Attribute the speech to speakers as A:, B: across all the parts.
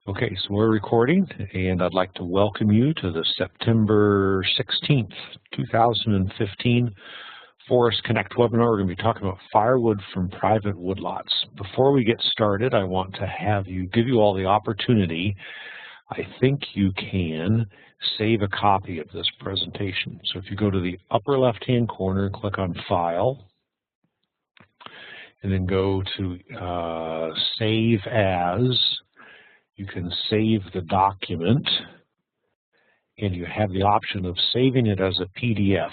A: Okay, so we're recording, and I'd like to welcome you to the September 16th, 2015 Forest Connect webinar. We're going to be talking about firewood from private woodlots. Before we get started, I want to give you all the opportunity. I think you can save a copy of this presentation. So if you go to the upper left-hand corner and click on File, and then go to Save As, you can save the document, and you have the option of saving it as a PDF.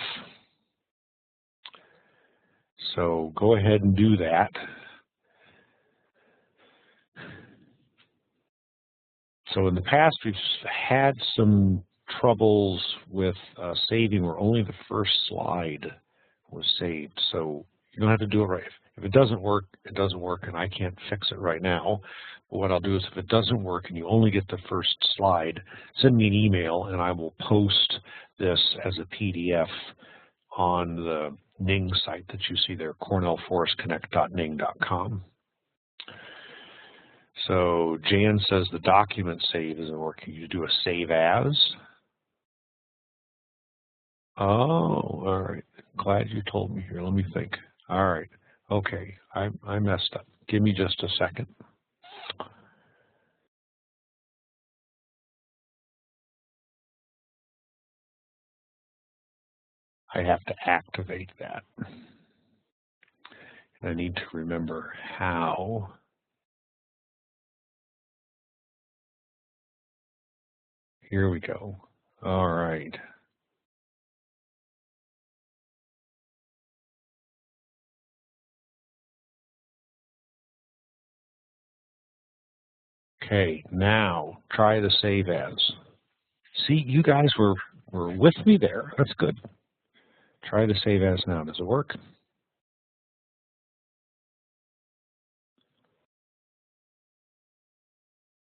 A: So go ahead and do that. So in the past, we've had some troubles with saving where only the first slide was saved. So you don't have to do it right. If it doesn't work, it doesn't work, and I can't fix it right now. But what I'll do is if it doesn't work and you only get the first slide, send me an email and I will post this as a PDF on the Ning site that you see there, cornellforestconnect.ning.com. So Jan says the document save isn't working. You do a save as. Oh, all right. Glad you told me here. Let me think. All right. Okay, I messed up. Give me just a second. I have to activate that. And I need to remember how. Here we go. All right. Okay, now try the save as. See, you guys were with me there. That's good. Try the save as now. Does it work?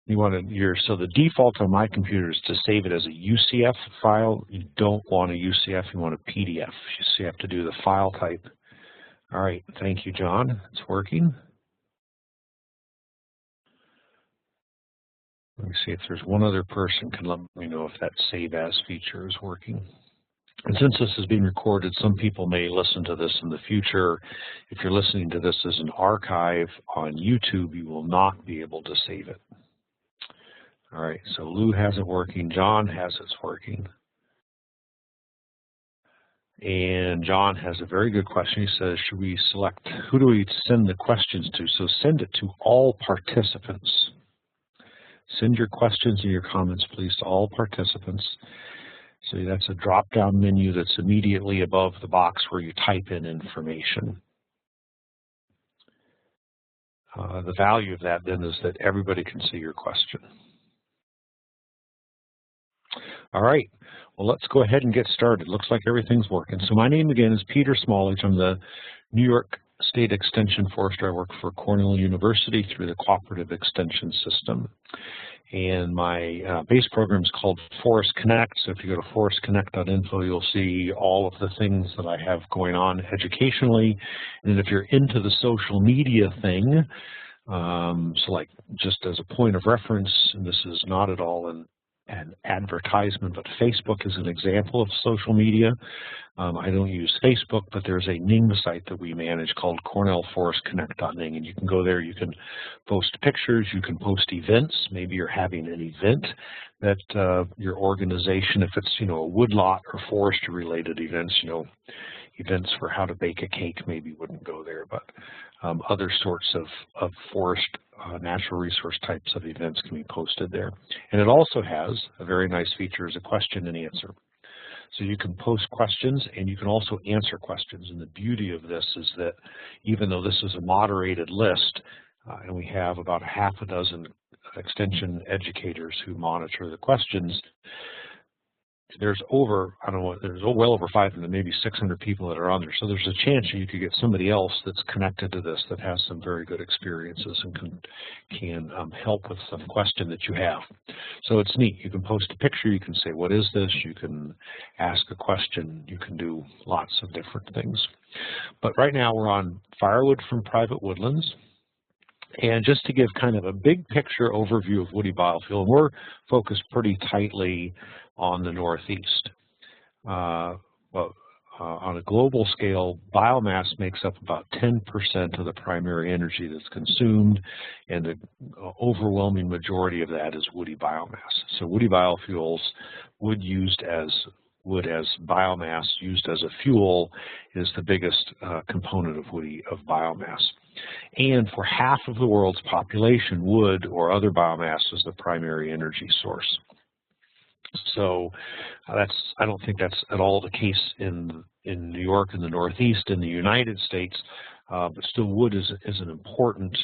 A: So the default on my computer is to save it as a UCF file. You don't want a UCF, you want a PDF. So you have to do the file type. All right, thank you, John. It's working. Let me see if there's one other person can let me know if that save as feature is working. And since this is being recorded, some people may listen to this in the future. If you're listening to this as an archive on YouTube, you will not be able to save it. All right, so Lou has it working. John has it working. And John has a very good question. He says, should we select, who do we send the questions to? So send it to all participants. Send your questions and your comments, please, to all participants. So that's a drop-down menu that's immediately above the box where you type in information. The value of that then is that everybody can see your question. All right, well, let's go ahead and get started. Looks like everything's working. So my name again is Peter Smallage. I'm the New York State Extension Forester. I work for Cornell University through the Cooperative Extension System. And my base program is called Forest Connect. So if you go to forestconnect.info, you'll see all of the things that I have going on educationally. And if you're into the social media thing, so like just as a point of reference, and this is not at all an advertisement, but Facebook is an example of social media. I don't use Facebook, but there's a Ning site that we manage called cornellforestconnect.ning, and you can go there, you can post pictures, you can post events. Maybe you're having an event that your organization, if it's, a woodlot or forestry related events, events for how to bake a cake maybe wouldn't go there, but other sorts of forest natural resource types of events can be posted there. And it also has a very nice feature as a question and answer. So you can post questions and you can also answer questions. And the beauty of this is that even though this is a moderated list, and we have about half a dozen extension educators who monitor the questions, there's well over 500, maybe 600 people that are on there. So there's a chance you could get somebody else that's connected to this that has some very good experiences and can help with some question that you have. So it's neat. You can post a picture. You can say, what is this? You can ask a question. You can do lots of different things. But right now we're on Firewood from Private Woodlands. And just to give kind of a big picture overview of woody biofuel, we're focused pretty tightly on the Northeast. But on a global scale, biomass makes up about 10% of the primary energy that's consumed, and the overwhelming majority of that is woody biomass. So woody biofuels, wood as biomass used as a fuel, is the biggest component of biomass. And for half of the world's population, wood or other biomass is the primary energy source. So I don't think that's at all the case in New York and the Northeast in the United States, but still wood is an important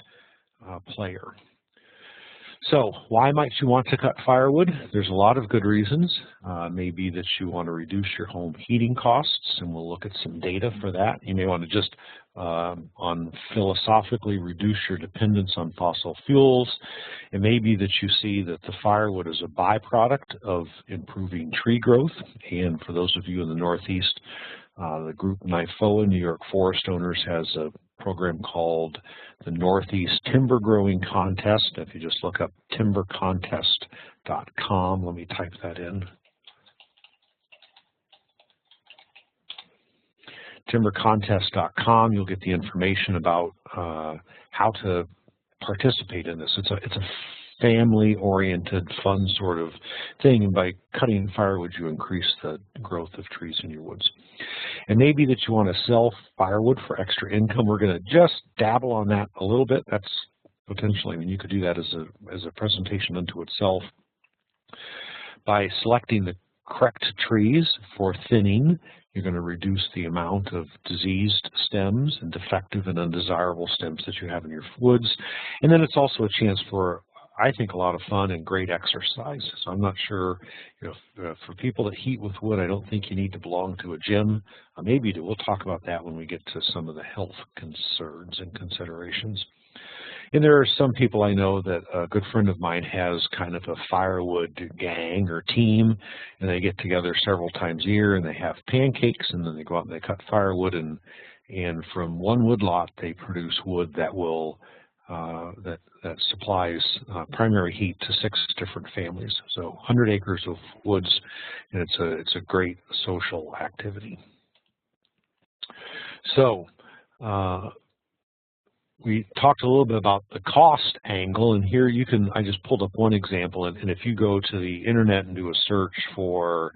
A: player. So why might you want to cut firewood? There's a lot of good reasons. Maybe that you want to reduce your home heating costs, and we'll look at some data for that. You may want to just philosophically reduce your dependence on fossil fuels. It may be that you see that the firewood is a byproduct of improving tree growth. And for those of you in the Northeast, the group NIFOA, New York Forest Owners, has a program called the Northeast Timber Growing Contest. If you just look up timbercontest.com, let me type that in. timbercontest.com, you'll get the information about how to participate in this. It's a family-oriented, fun sort of thing, and by cutting firewood, you increase the growth of trees in your woods. And maybe that you want to sell firewood for extra income. We're going to just dabble on that a little bit. That's potentially, I mean, you could do that as a presentation unto itself by selecting the correct trees for thinning. You're going to reduce the amount of diseased stems and defective and undesirable stems that you have in your woods. And then it's also a chance for, I think, a lot of fun and great exercise. So I'm not sure, for people that heat with wood, I don't think you need to belong to a gym. Maybe you do. We'll talk about that when we get to some of the health concerns and considerations. And there are some people I know that a good friend of mine has kind of a firewood gang or team, and they get together several times a year and they have pancakes, and then they go out and they cut firewood, and from one wood lot they produce wood that will that supplies primary heat to 6 different families. So 100 acres of woods, and it's a great social activity. So we talked a little bit about the cost angle, and here I just pulled up one example, and if you go to the internet and do a search for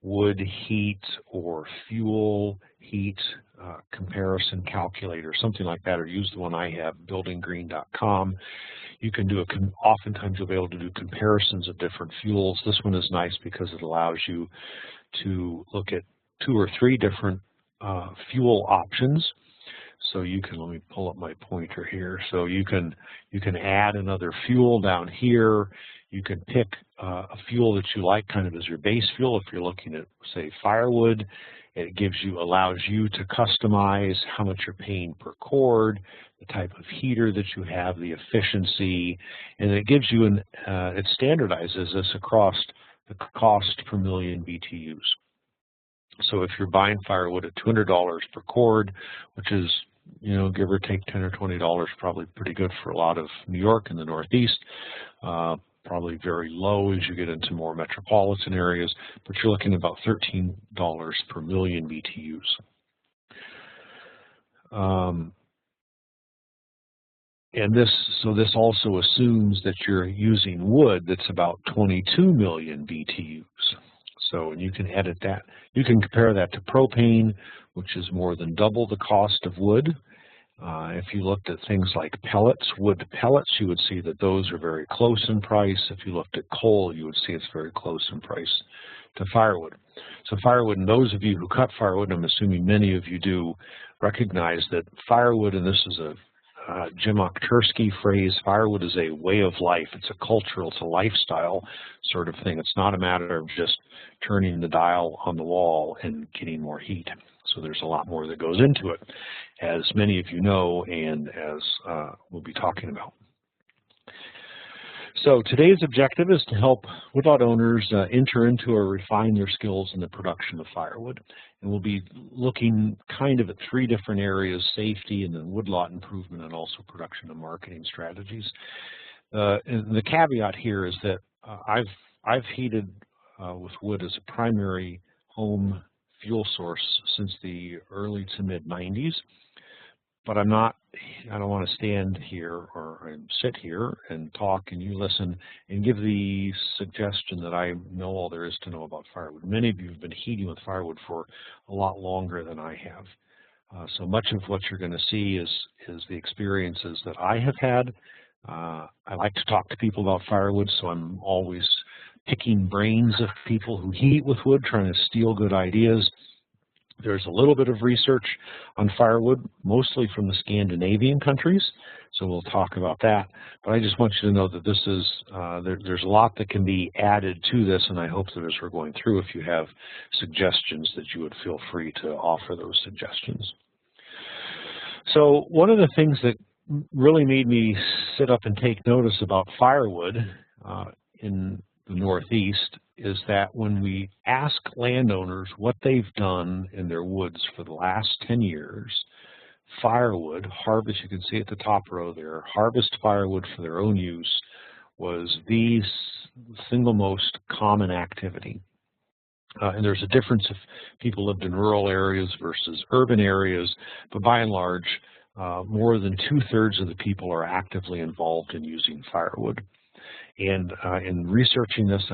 A: wood heat or fuel heat comparison calculator, something like that, or use the one I have, buildinggreen.com. You can do oftentimes you'll be able to do comparisons of different fuels. This one is nice because it allows you to look at 2 or 3 different fuel options. So you can, let me pull up my pointer here. So you can add another fuel down here. You can pick a fuel that you like kind of as your base fuel. If you're looking at, say, firewood, it allows you to customize how much you're paying per cord, the type of heater that you have, the efficiency, and it gives you it standardizes this across the cost per million BTUs. So if you're buying firewood at $200 per cord, which is, give or take $10 or $20, probably pretty good for a lot of New York and the Northeast, probably very low as you get into more metropolitan areas, but you're looking at about $13 per million BTUs. And this also assumes that you're using wood that's about 22 million BTUs. So, and you can edit that. You can compare that to propane, which is more than double the cost of wood. If you looked at things like pellets, wood pellets, you would see that those are very close in price. If you looked at coal, you would see it's very close in price to firewood. So firewood, and those of you who cut firewood, and I'm assuming many of you do, recognize that firewood, and this is a Jim Okturski phrase, firewood is a way of life. It's a cultural, it's a lifestyle sort of thing. It's not a matter of just turning the dial on the wall and getting more heat. So there's a lot more that goes into it, as many of you know, and as we'll be talking about. So today's objective is to help woodlot owners enter into or refine their skills in the production of firewood. And we'll be looking kind of at three different areas: safety, and then woodlot improvement, and also production and marketing strategies. And the caveat here is that I've heated with wood as a primary home fuel source since the early to mid 90s. But I don't want to stand here or sit here and talk and you listen and give the suggestion that I know all there is to know about firewood. Many of you have been heating with firewood for a lot longer than I have. So much of what you're going to see is the experiences that I have had. I like to talk to people about firewood, so I'm always picking brains of people who heat with wood, trying to steal good ideas. There's a little bit of research on firewood, mostly from the Scandinavian countries, so we'll talk about that. But I just want you to know that this is there's a lot that can be added to this, and I hope that as we're going through, if you have suggestions, that you would feel free to offer those suggestions. So one of the things that really made me sit up and take notice about firewood in the Northeast is that when we ask landowners what they've done in their woods for the last 10 years, firewood, harvest, you can see at the top row there, harvest firewood for their own use was the single most common activity. And there's a difference if people lived in rural areas versus urban areas, but by and large, more than 2/3 of the people are actively involved in using firewood. And in researching this,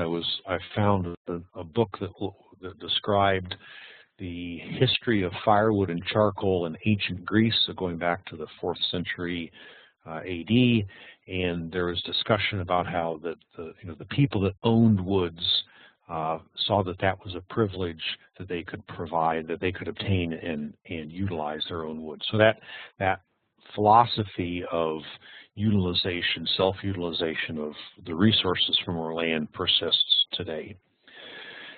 A: I found a book that described the history of firewood and charcoal in ancient Greece, so going back to the 4th century AD. And there was discussion about how that the people that owned woods saw that was a privilege that they could provide, that they could obtain and utilize their own wood. So that philosophy of utilization, self-utilization of the resources from our land persists today.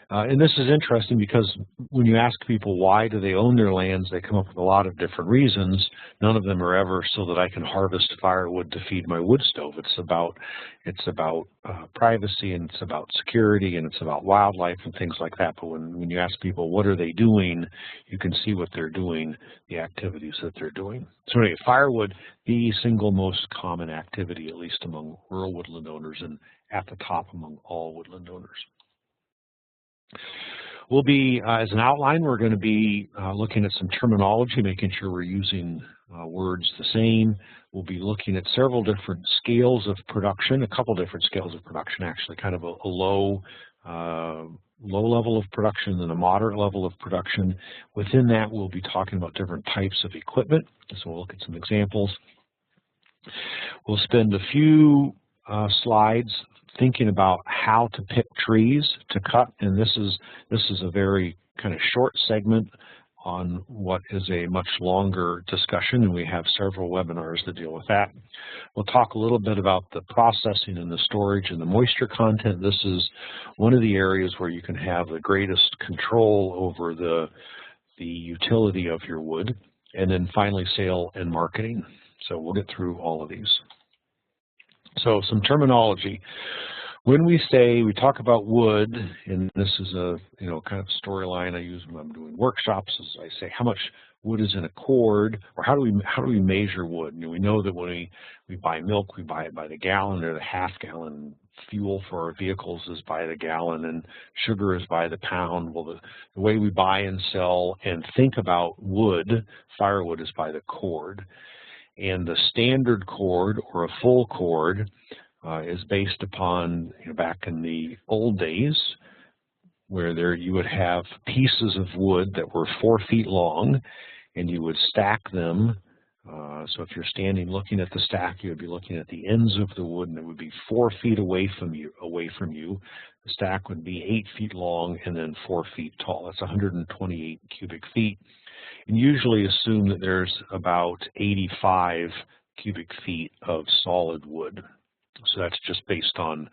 A: And this is interesting because when you ask people why do they own their lands, they come up with a lot of different reasons. None of them are ever so that I can harvest firewood to feed my wood stove. It's about privacy, and it's about security, and it's about wildlife and things like that. But when you ask people what are they doing, you can see what they're doing, the activities that they're doing. So anyway, firewood, the single most common activity, at least among rural woodland owners, and at the top among all woodland owners. We'll be, as an outline, we're going to be looking at some terminology, making sure we're using words the same. We'll be looking at several different scales of production, a couple different scales of production, actually, kind of a low level of production and a moderate level of production. Within that, we'll be talking about different types of equipment. So we'll look at some examples. We'll spend a few slides thinking about how to pick trees to cut, and this is a very kind of short segment on what is a much longer discussion, and we have several webinars that deal with that. We'll talk a little bit about the processing and the storage and the moisture content. This is one of the areas where you can have the greatest control over the utility of your wood, and then finally sale and marketing. So we'll get through all of these. So some terminology. When we talk about wood, and this is a kind of storyline I use when I'm doing workshops, is I say how much wood is in a cord, or how do we measure wood? We know that when we buy milk, we buy it by the gallon or the half-gallon. Fuel for our vehicles is by the gallon, and sugar is by the pound. Well, the way we buy and sell and think about wood, firewood, is by the cord. And the standard cord, or a full cord, is based upon, back in the old days, where you would have pieces of wood that were 4 feet long, and you would stack them. So if you're standing looking at the stack, you would be looking at the ends of the wood, and it would be 4 feet away from you. The stack would be 8 feet long and then 4 feet tall. That's 128 cubic feet. And usually assume that there's about 85 cubic feet of solid wood. So that's just based on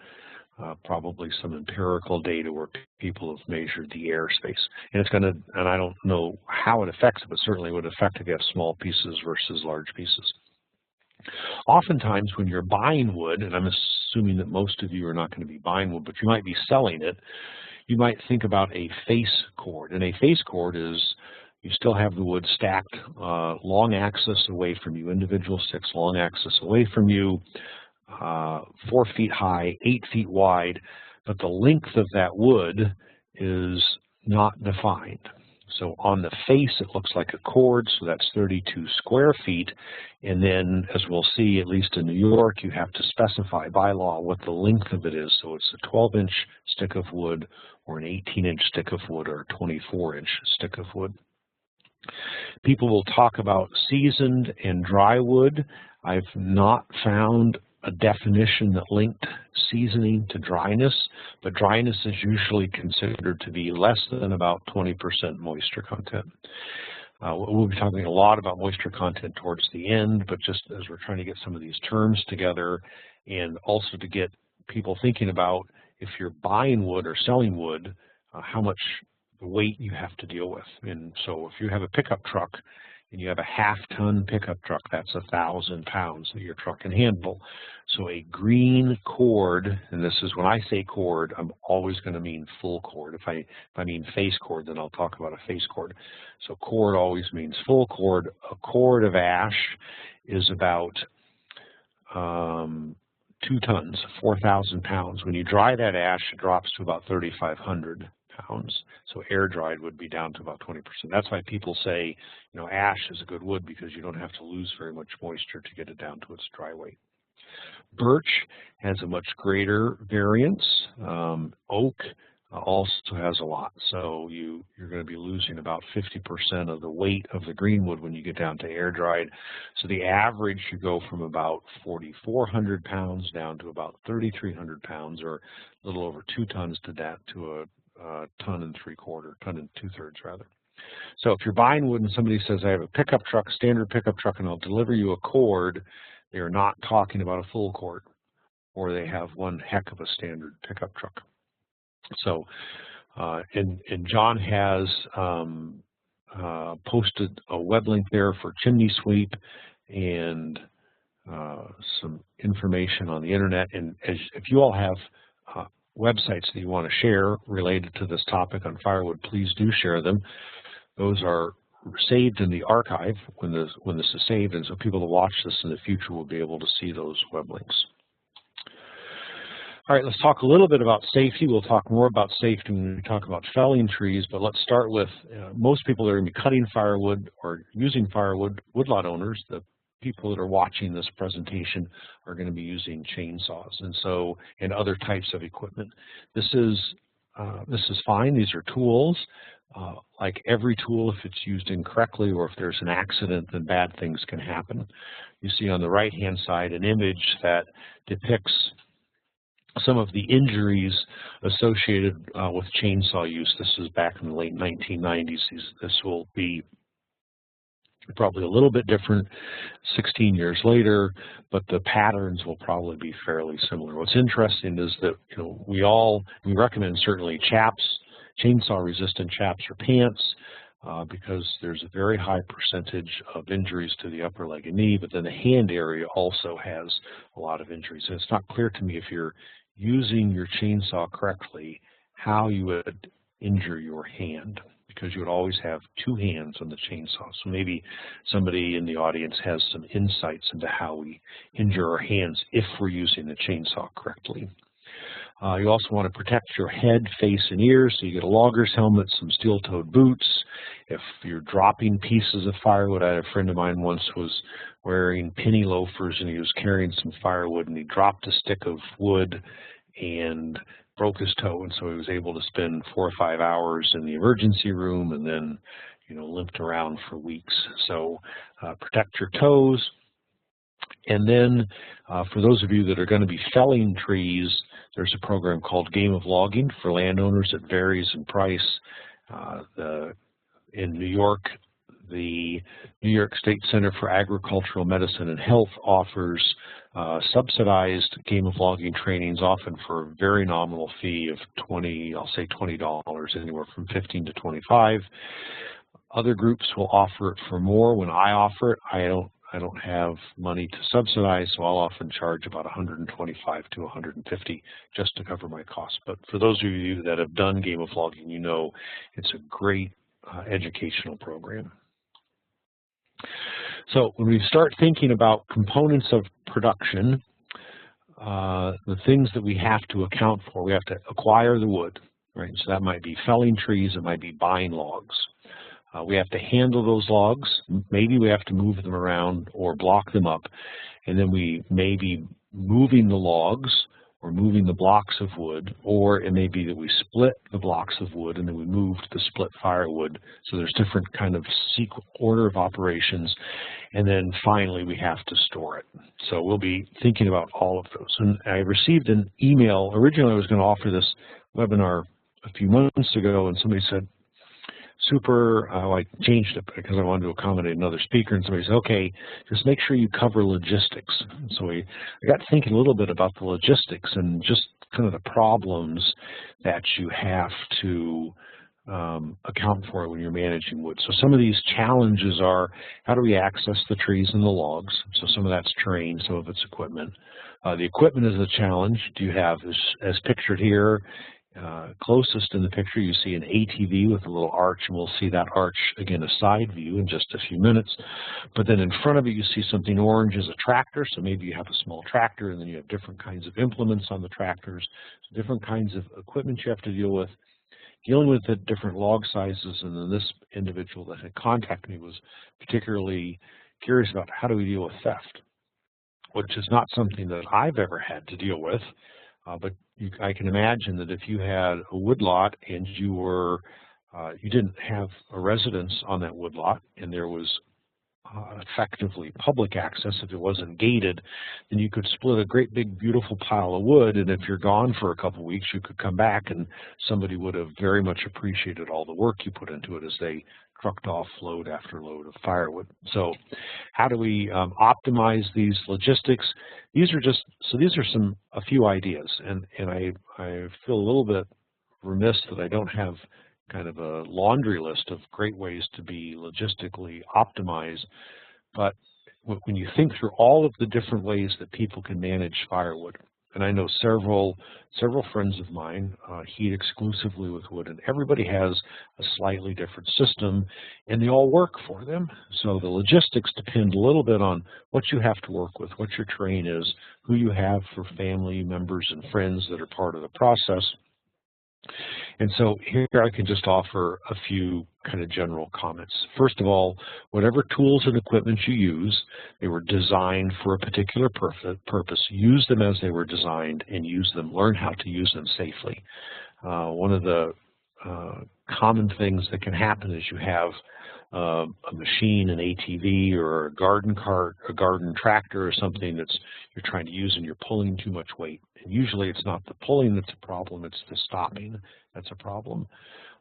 A: probably some empirical data where people have measured the airspace. And and I don't know how it affects it, but certainly would affect if you have small pieces versus large pieces. Oftentimes when you're buying wood, and I'm assuming that most of you are not going to be buying wood, but you might be selling it, you might think about a face cord. And a face cord is you still have the wood stacked long axis away from you, individual sticks long axis away from you, 4 feet high, 8 feet wide, but the length of that wood is not defined. So on the face, it looks like a cord, so that's 32 square feet. And then, as we'll see, at least in New York, you have to specify by law what the length of it is. So it's a 12-inch stick of wood, or an 18-inch stick of wood, or a 24-inch stick of wood. People will talk about seasoned and dry wood. I've not found a definition that linked seasoning to dryness, but dryness is usually considered to be less than about 20% moisture content. We'll be talking a lot about moisture content towards the end, but just as we're trying to get some of these terms together, and also to get people thinking about if you're buying wood or selling wood, how much weight you have to deal with. And so if you have a pickup truck and you have a half-ton pickup truck, that's 1,000 pounds that your truck can handle. So a green cord, and this is when I say cord, I'm always going to mean full cord. If I mean face cord, then I'll talk about a face cord. So cord always means full cord. A cord of ash is about 2 tons, 4,000 pounds. When you dry that ash, it drops to about 3,500 pounds. So air dried would be down to about 20%. That's why people say, you know, ash is a good wood because you don't have to lose very much moisture to get it down to its dry weight. Birch has a much greater variance. Oak also has a lot. So you're going to be losing about 50% of the weight of the greenwood when you get down to air dried. So the average, you go from about 4,400 pounds down to about 3,300 pounds, or a little over 2 tons to that, to a ton and 2/3 rather. So if you're buying wood and somebody says, I have a pickup truck, standard pickup truck, and I'll deliver you a cord, they are not talking about a full cord, or they have one heck of a standard pickup truck. So, and John has posted a web link there for chimney sweep and some information on the internet. And if you all have websites that you want to share related to this topic on firewood, please do share them. Those are saved in the archive when this is saved, and so people that watch this in the future will be able to see those web links. All right, let's talk a little bit about safety. We'll talk more about safety when we talk about felling trees, but let's start with most people that are going to be cutting firewood or using firewood, woodlot owners, the people that are watching this presentation are going to be using chainsaws and other types of equipment. This is fine. These are tools. Like every tool, if it's used incorrectly or if there's an accident, then bad things can happen. You see on the right-hand side an image that depicts some of the injuries associated with chainsaw use. This is back in the late 1990s. This will be probably a little bit different 16 years later, but the patterns will probably be fairly similar. What's interesting is that, you know, we recommend certainly chaps, chainsaw resistant chaps or pants, because there's a very high percentage of injuries to the upper leg and knee, but then the hand area also has a lot of injuries. And it's not clear to me if you're using your chainsaw correctly, how you would injure your hand, because you would always have 2 hands on the chainsaw. So maybe somebody in the audience has some insights into how we injure our hands if we're using the chainsaw correctly. You also want to protect your head, face, and ears, so you get a logger's helmet, some steel-toed boots. If you're dropping pieces of firewood, I had a friend of mine once was wearing penny loafers, and he was carrying some firewood, and he dropped a stick of wood and broke his toe, and so he was able to spend 4 or 5 hours in the emergency room and then, you know, limped around for weeks. So protect your toes. And then for those of you that are going to be felling trees, there's a program called Game of Logging for landowners. It varies in price. In New York, the New York State Center for Agricultural Medicine and Health offers subsidized game of logging trainings, often for a very nominal fee of $20, anywhere from $15 to $25. Other groups will offer it for more. When I offer it, I don't have money to subsidize, so I'll often charge about $125 to $150 just to cover my costs. But for those of you that have done game of logging, you know it's a great educational program. So when we start thinking about components of production, the things that we have to account for, we have to acquire the wood, right? So that might be felling trees, it might be buying logs. We have to handle those logs. Maybe we have to move them around or block them up. And then we may be moving the logs or moving the blocks of wood, or it may be that we split the blocks of wood and then we move the split firewood. So there's different kind of order of operations. And then finally we have to store it. So we'll be thinking about all of those. And I received an email. Originally I was going to offer this webinar a few months ago, and somebody said, super, I changed it because I wanted to accommodate another speaker, and somebody said, okay, just make sure you cover logistics. So I got thinking a little bit about the logistics and just kind of the problems that you have to account for when you're managing wood. So some of these challenges are, how do we access the trees and the logs? So some of that's terrain, some of it's equipment. The equipment is a challenge. Do you have, as pictured here, closest in the picture, you see an ATV with a little arch, and we'll see that arch again, a side view, in just a few minutes. But then in front of it, you see something orange as a tractor. So maybe you have a small tractor, and then you have different kinds of implements on the tractors, so different kinds of equipment you have to deal with. Dealing with the different log sizes, and then this individual that had contacted me was particularly curious about how do we deal with theft, which is not something that I've ever had to deal with. But I can imagine that if you had a woodlot and you didn't have a residence on that woodlot, and there was effectively public access, if it wasn't gated, then you could split a great big beautiful pile of wood, and if you're gone for a couple weeks, you could come back and somebody would have very much appreciated all the work you put into it as they trucked off load after load of firewood. So how do we optimize these logistics? These are a few ideas, and I feel a little bit remiss that I don't have kind of a laundry list of great ways to be logistically optimized. But when you think through all of the different ways that people can manage firewood, and I know several friends of mine heat exclusively with wood, and everybody has a slightly different system, and they all work for them. So the logistics depend a little bit on what you have to work with, what your terrain is, who you have for family members and friends that are part of the process. And so here I can just offer a few kind of general comments. First of all, whatever tools and equipment you use, they were designed for a particular purpose. Use them as they were designed and use them. Learn how to use them safely. One of the common things that can happen is you have a machine, an ATV, or a garden cart, a garden tractor, or something that you're trying to use and you're pulling too much weight. And usually it's not the pulling that's a problem, it's the stopping that's a problem.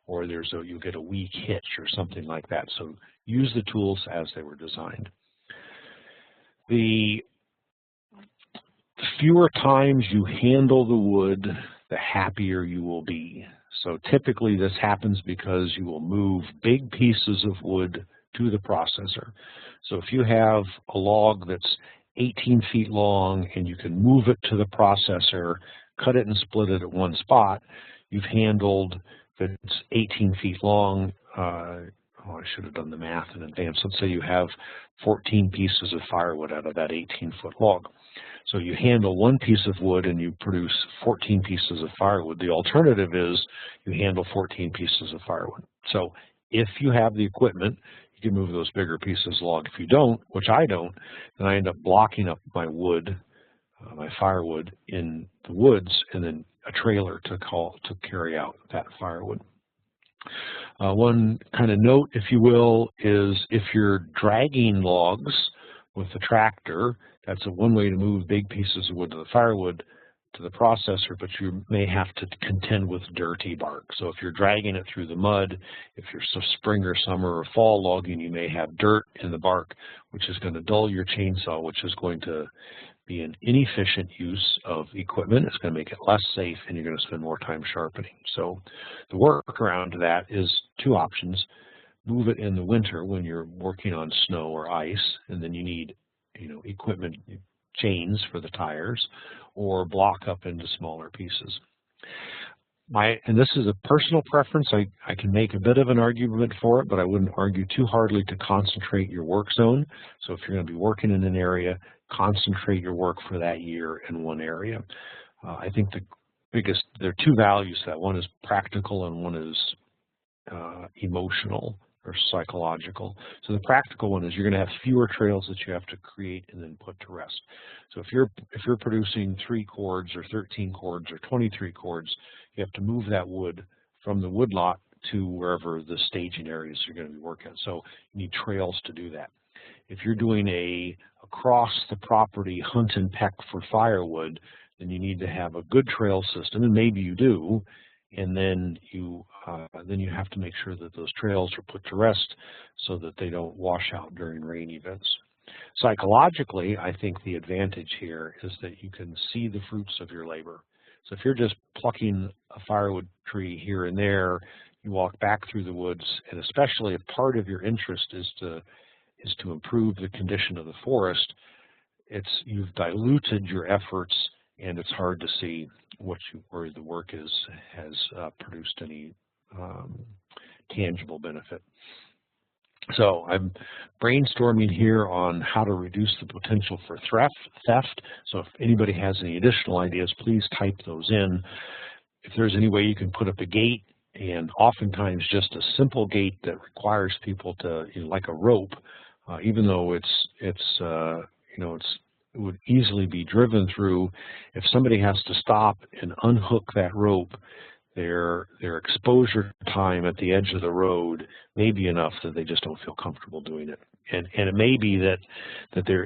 A: Or you get a weak hitch or something like that. So use the tools as they were designed. The fewer times you handle the wood, the happier you will be. So typically this happens because you will move big pieces of wood to the processor. So if you have a log that's 18 feet long and you can move it to the processor, cut it and split it at one spot, you've handled, if it's 18 feet long, I should have done the math in advance. Let's say you have 14 pieces of firewood out of that 18-foot log. So you handle one piece of wood and you produce 14 pieces of firewood. The alternative is you handle 14 pieces of firewood. So if you have the equipment, you can move those bigger pieces of log. If you don't, which I don't, then I end up blocking up my wood, my firewood in the woods, and then a trailer to carry out that firewood. One kind of note, if you will, is if you're dragging logs with the tractor, that's one way to move big pieces of wood to the firewood to the processor, but you may have to contend with dirty bark. So if you're dragging it through the mud, if you're spring or summer or fall logging, you may have dirt in the bark, which is going to dull your chainsaw, which is going to be an inefficient use of equipment. It's going to make it less safe, and you're going to spend more time sharpening. So the workaround to that is two options. Move it in the winter when you're working on snow or ice, and then you need equipment chains for the tires, or block up into smaller pieces. And this is a personal preference. I can make a bit of an argument for it, but I wouldn't argue too hardly to concentrate your work zone. So if you're going to be working in an area, concentrate your work for that year in one area. I think there are two values to that. One is practical and one is emotional or psychological. So the practical one is you're going to have fewer trails that you have to create and then put to rest. So if you're producing 3 cords or 13 cords or 23 cords, you have to move that wood from the woodlot to wherever the staging areas you're going to be working. So you need trails to do that. If you're doing across the property hunt and peck for firewood, then you need to have a good trail system, and maybe you do, and then you have to make sure that those trails are put to rest so that they don't wash out during rain events. Psychologically, I think the advantage here is that you can see the fruits of your labor. So if you're just plucking a firewood tree here and there, you walk back through the woods, and especially if part of your interest is to improve the condition of the forest, you've diluted your efforts, and it's hard to see where the work has produced any tangible benefit. So I'm brainstorming here on how to reduce the potential for theft. So if anybody has any additional ideas, please type those in. If there's any way you can put up a gate, and oftentimes just a simple gate that requires people to, like a rope, even though it would easily be driven through. If somebody has to stop and unhook that rope, their exposure time at the edge of the road may be enough that they just don't feel comfortable doing it. And it may be that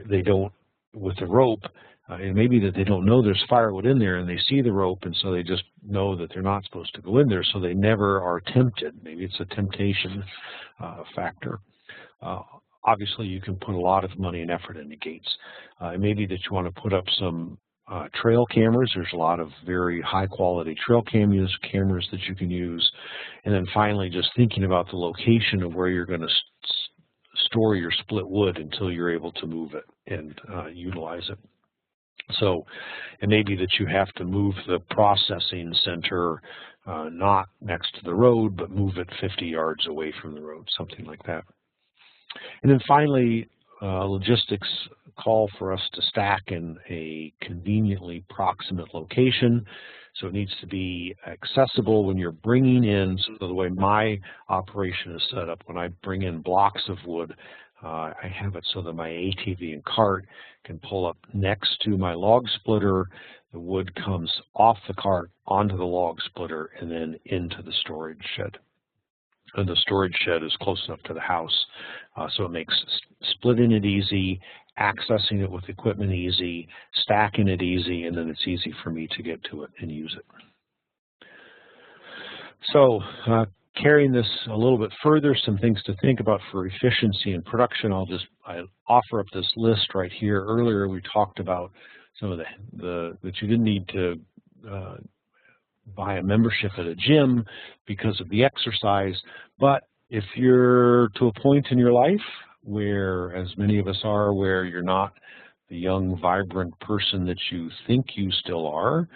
A: they don't, with the rope, it may be that they don't know there's firewood in there, and they see the rope, and so they just know that they're not supposed to go in there, so they never are tempted. Maybe it's a temptation factor. Obviously, you can put a lot of money and effort into gates. It may be that you want to put up some trail cameras. There's a lot of very high quality trail cameras that you can use. And then finally, just thinking about the location of where you're going to store your split wood until you're able to move it and utilize it. So it may be that you have to move the processing center not next to the road, but move it 50 yards away from the road, something like that. And then finally, logistics call for us to stack in a conveniently proximate location. So it needs to be accessible when you're bringing in. So the way my operation is set up, when I bring in blocks of wood, I have it so that my ATV and cart can pull up next to my log splitter. The wood comes off the cart onto the log splitter and then into the storage shed. And the storage shed is close enough to the house, so it makes splitting it easy, accessing it with equipment easy, stacking it easy, and then it's easy for me to get to it and use it. So carrying this a little bit further, some things to think about for efficiency and production. I offer up this list right here. Earlier we talked about some of that you didn't need to buy a membership at a gym because of the exercise, but if you're to a point in your life where, as many of us are, where you're not the young, vibrant person that you think you still are,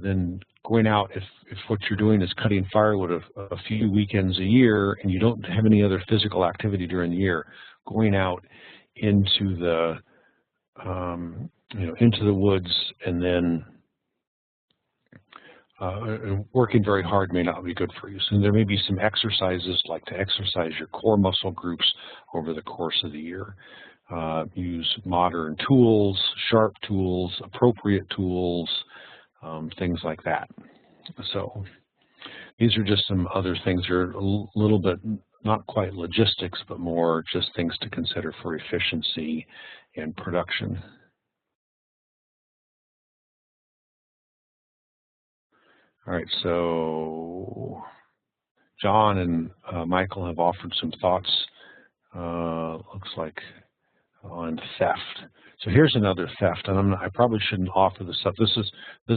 A: then going out, if what you're doing is cutting firewood a few weekends a year and you don't have any other physical activity during the year, going out into the into the woods and then working very hard may not be good for you. So there may be some exercises, like to exercise your core muscle groups over the course of the year. Use modern tools, sharp tools, appropriate tools, things like that. So these are just some other things that are a little bit, not quite logistics, but more just things to consider for efficiency and production. All right, so John and Michael have offered some thoughts, looks like, on theft. So here's another theft, and I probably shouldn't offer this up. This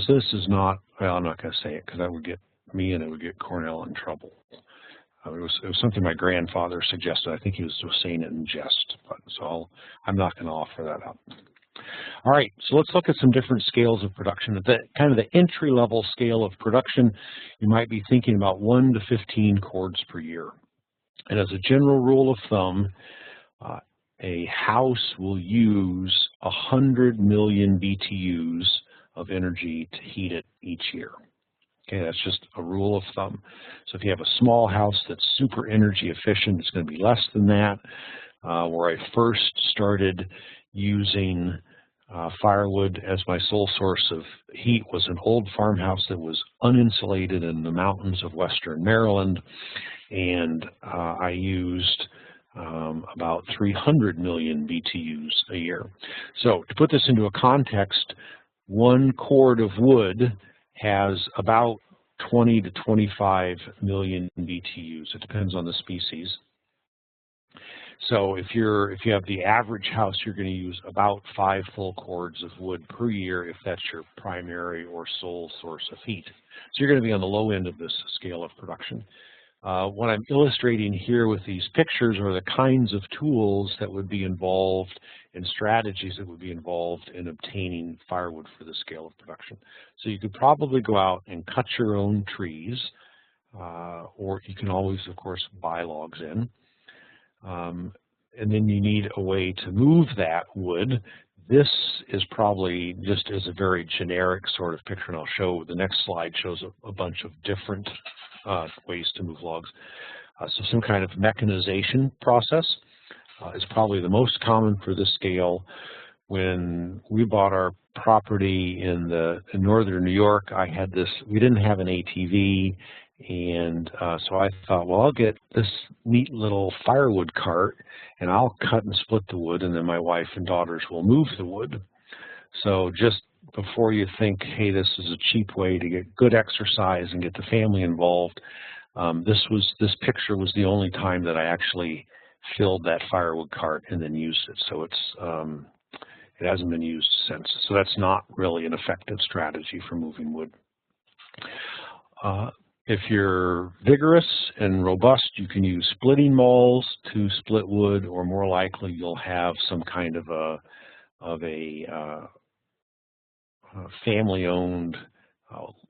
A: is not, well, I'm not going to say it because that would get me and it would get Cornell in trouble. It was something my grandfather suggested. I think he was just saying it in jest, but I'm not going to offer that up. All right, so let's look at some different scales of production. At the kind of the entry-level scale of production, you might be thinking about 1 to 15 cords per year. And as a general rule of thumb, a house will use 100 million BTUs of energy to heat it each year. Okay, that's just a rule of thumb. So if you have a small house that's super energy efficient, it's going to be less than that. Where I first started using firewood as my sole source of heat was an old farmhouse that was uninsulated in the mountains of western Maryland, and I used about 300 million BTUs a year. So to put this into a context, 1 cord of wood has about 20 to 25 million BTUs. It depends on the species. So if you have the average house, you're going to use about 5 full cords of wood per year if that's your primary or sole source of heat. So you're going to be on the low end of this scale of production. What I'm illustrating here with these pictures are the kinds of tools that would be involved and strategies that would be involved in obtaining firewood for the scale of production. So you could probably go out and cut your own trees, or you can always, of course, buy logs in. And then you need a way to move that wood. This is probably just as a very generic sort of picture, and I'll show, the next slide shows a bunch of different ways to move logs. So some kind of mechanization process is probably the most common for this scale. When we bought our property in northern New York, we didn't have an ATV, and so I thought, well, I'll get this neat little firewood cart, and I'll cut and split the wood, and then my wife and daughters will move the wood. So just before you think, hey, this is a cheap way to get good exercise and get the family involved, this picture was the only time that I actually filled that firewood cart and then used it. So it hasn't been used since. So that's not really an effective strategy for moving wood. If you're vigorous and robust, you can use splitting mauls to split wood, or more likely you'll have some kind of a family-owned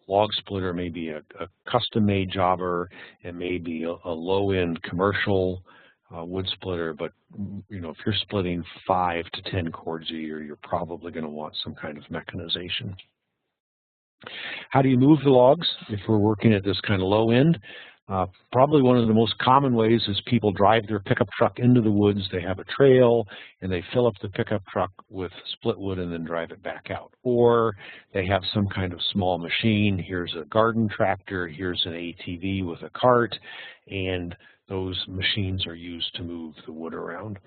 A: log splitter, maybe a custom-made jobber, and maybe a low-end commercial wood splitter. But if you're splitting 5 to 10 cords a year, you're probably going to want some kind of mechanization. How do you move the logs if we're working at this kind of low end? Probably one of the most common ways is people drive their pickup truck into the woods. They have a trail, and they fill up the pickup truck with split wood and then drive it back out. Or they have some kind of small machine. Here's a garden tractor. Here's an ATV with a cart, and those machines are used to move the wood around.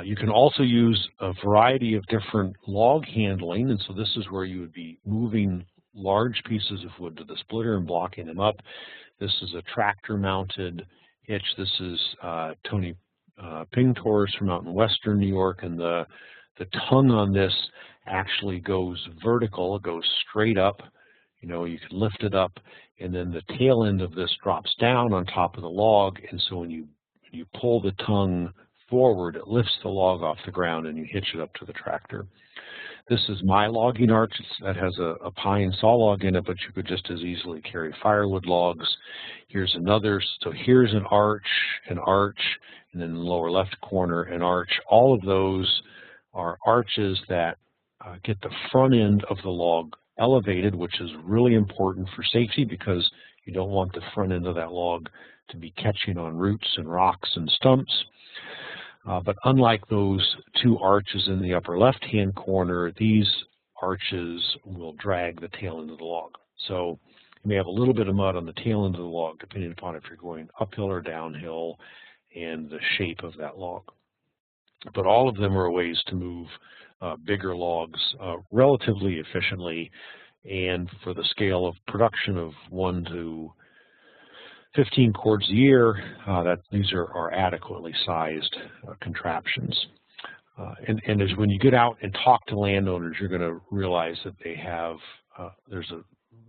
A: You can also use a variety of different log handling, and so this is where you would be moving large pieces of wood to the splitter and blocking them up. This is a tractor-mounted hitch. This is Tony Pingtor's from out in western New York, and the tongue on this actually goes vertical. It goes straight up. You can lift it up, and then the tail end of this drops down on top of the log, and so when you pull the tongue forward, it lifts the log off the ground, and you hitch it up to the tractor. This is my logging arch. That has a pine saw log in it, but you could just as easily carry firewood logs. Here's another. So here's an arch, and then in the lower left corner, an arch. All of those are arches that get the front end of the log elevated, which is really important for safety because you don't want the front end of that log to be catching on roots and rocks and stumps. But unlike those 2 arches in the upper left-hand corner, these arches will drag the tail end of the log. So you may have a little bit of mud on the tail end of the log, depending upon if you're going uphill or downhill and the shape of that log. But all of them are ways to move bigger logs relatively efficiently, and for the scale of production of 1 to 15 cords a year, these are adequately sized contraptions. And as when you get out and talk to landowners, you're going to realize that they have, there's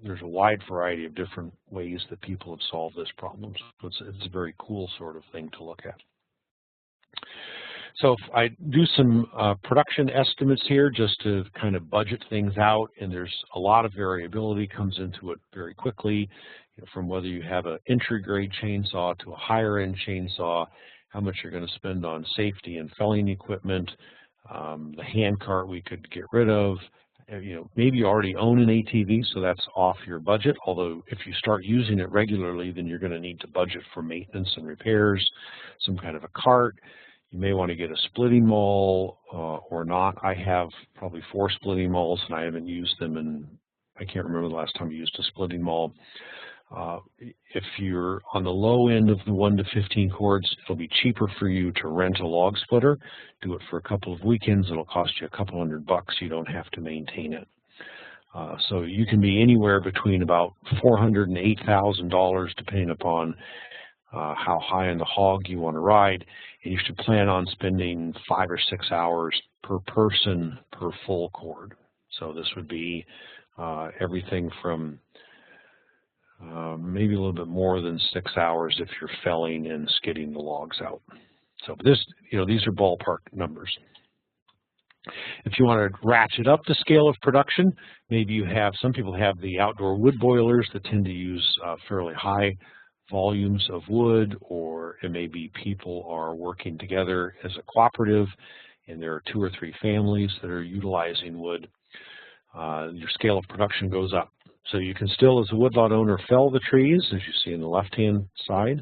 A: there's a wide variety of different ways that people have solved this problem. So it's a very cool sort of thing to look at. So if I do some production estimates here just to kind of budget things out, and there's a lot of variability comes into it very quickly, from whether you have an entry-grade chainsaw to a higher-end chainsaw, how much you're going to spend on safety and felling equipment, the hand cart we could get rid of. Maybe you already own an ATV, so that's off your budget, although if you start using it regularly, then you're going to need to budget for maintenance and repairs, some kind of a cart. You may want to get a splitting maul or not. I have probably 4 splitting mauls, and I haven't used them, and I can't remember the last time I used a splitting maul. If you're on the low end of the 1 to 15 cords, it'll be cheaper for you to rent a log splitter. Do it for a couple of weekends. It'll cost you a couple $100 bucks. You don't have to maintain it. So you can be anywhere between about $400 and $8,000 depending upon how high on the hog you want to ride, and you should plan on spending 5 or 6 hours per person per full cord. So this would be everything from maybe a little bit more than 6 hours if you're felling and skidding the logs out. So these are ballpark numbers. If you want to ratchet up the scale of production, maybe some people have the outdoor wood boilers that tend to use fairly high volumes of wood, or it may be people are working together as a cooperative and there are 2 or 3 families that are utilizing wood. Your scale of production goes up. So you can still, as a woodlot owner, fell the trees, as you see in the left-hand side.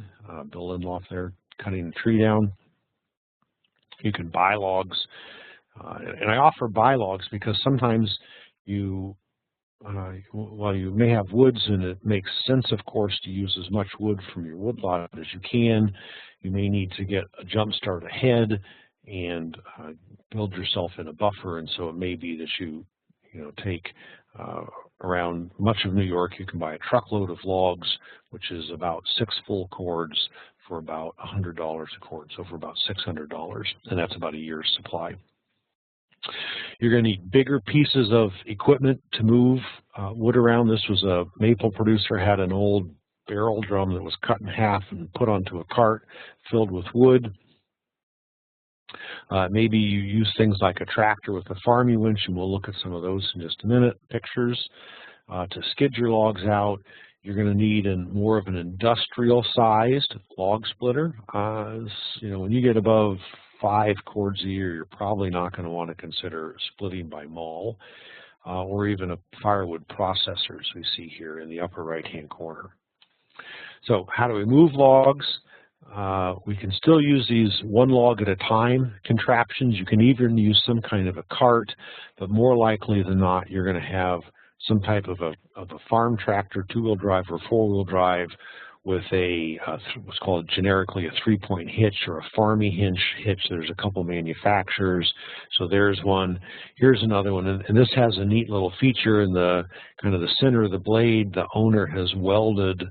A: Bill Lindloff there cutting the tree down. You can buy logs. And I offer buy logs because sometimes while you may have woods, and it makes sense, of course, to use as much wood from your woodlot as you can, you may need to get a jump start ahead and build yourself in a buffer. And so it may be that you take around much of New York, you can buy a truckload of logs, which is about 6 full cords for about $100 a cord, so for about $600, and that's about a year's supply. You're going to need bigger pieces of equipment to move wood around. This was a maple producer, had an old barrel drum that was cut in half and put onto a cart filled with wood. Maybe you use things like a tractor with a farming winch, and we'll look at some of those in just a minute, pictures. To skid your logs out, you're going to need more of an industrial-sized log splitter. When you get above 5 cords a year, you're probably not going to want to consider splitting by maul or even a firewood processor, as we see here in the upper right-hand corner. So how do we move logs? We can still use these 1 log at a time contraptions. You can even use some kind of a cart, but more likely than not, you're going to have some type of a farm tractor, 2-wheel drive or 4-wheel drive, with what's called generically a 3-point hitch or a farmy hitch. There's a couple manufacturers. So there's one. Here's another one. And this has a neat little feature in the kind of the center of the blade. The owner has welded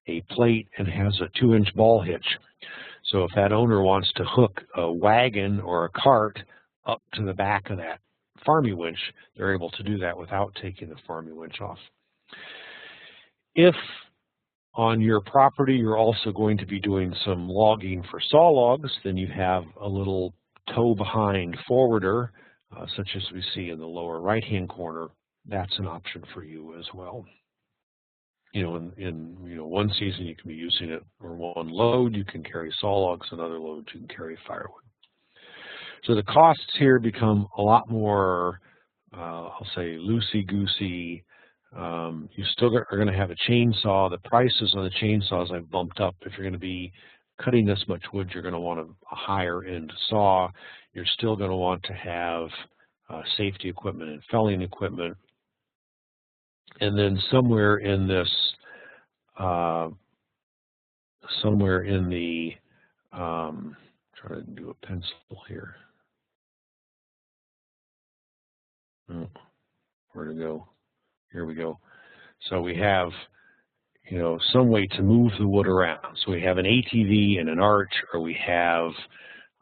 A: a plate and has a 2-inch ball hitch. So if that owner wants to hook a wagon or a cart up to the back of that farmy winch, they're able to do that without taking the farmy winch off. If on your property you're also going to be doing some logging for saw logs, then you have a little tow behind forwarder, such as we see in the lower right-hand corner. That's an option for you as well. In one season you can be using it, or 1 load you can carry saw logs, another load you can carry firewood. So the costs here become a lot more, I'll say, loosey-goosey. You still are going to have a chainsaw. The prices on the chainsaws I've bumped up. If you're going to be cutting this much wood, you're going to want a higher-end saw. You're still going to want to have safety equipment and felling equipment. And then somewhere in the try to do a pencil here. Oh, where to go? Here we go. So we have, some way to move the wood around. So we have an ATV and an arch, or we have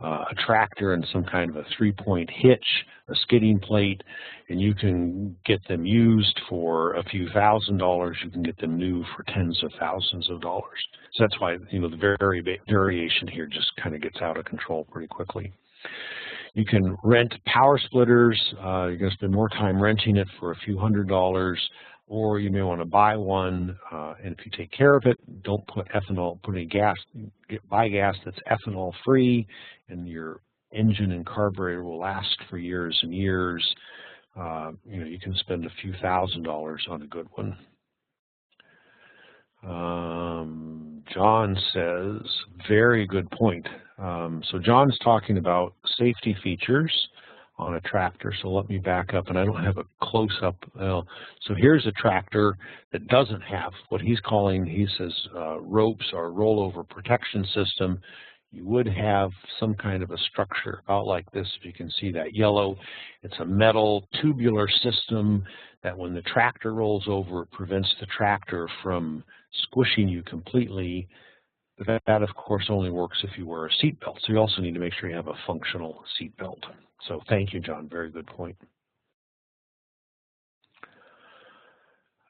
A: a tractor and some kind of a 3-point hitch, a skidding plate, and you can get them used for a few $1,000s. You can get them new for tens of thousands of dollars. So that's why, you know, the variation here just kind of gets out of control pretty quickly. You can rent power splitters. You're going to spend more time renting it for a few $100s, or you may want to buy one. And if you take care of it, don't put ethanol, put any gas, buy gas that's ethanol free, and your engine and carburetor will last for years and years. You know, you can spend a few $1,000s on a good one. John says, very good point. So John's talking about safety features on a tractor. So let me back up, and I don't have a close-up. So here's a tractor that doesn't have what he's calling, he says, ropes or rollover protection system. You would have some kind of a structure about like this, if you can see that yellow. It's a metal tubular system that when the tractor rolls over, it prevents the tractor from squishing you completely. But that, of course, only works if you wear a seatbelt. So you also need to make sure you have a functional seatbelt. So thank you, John. Very good point.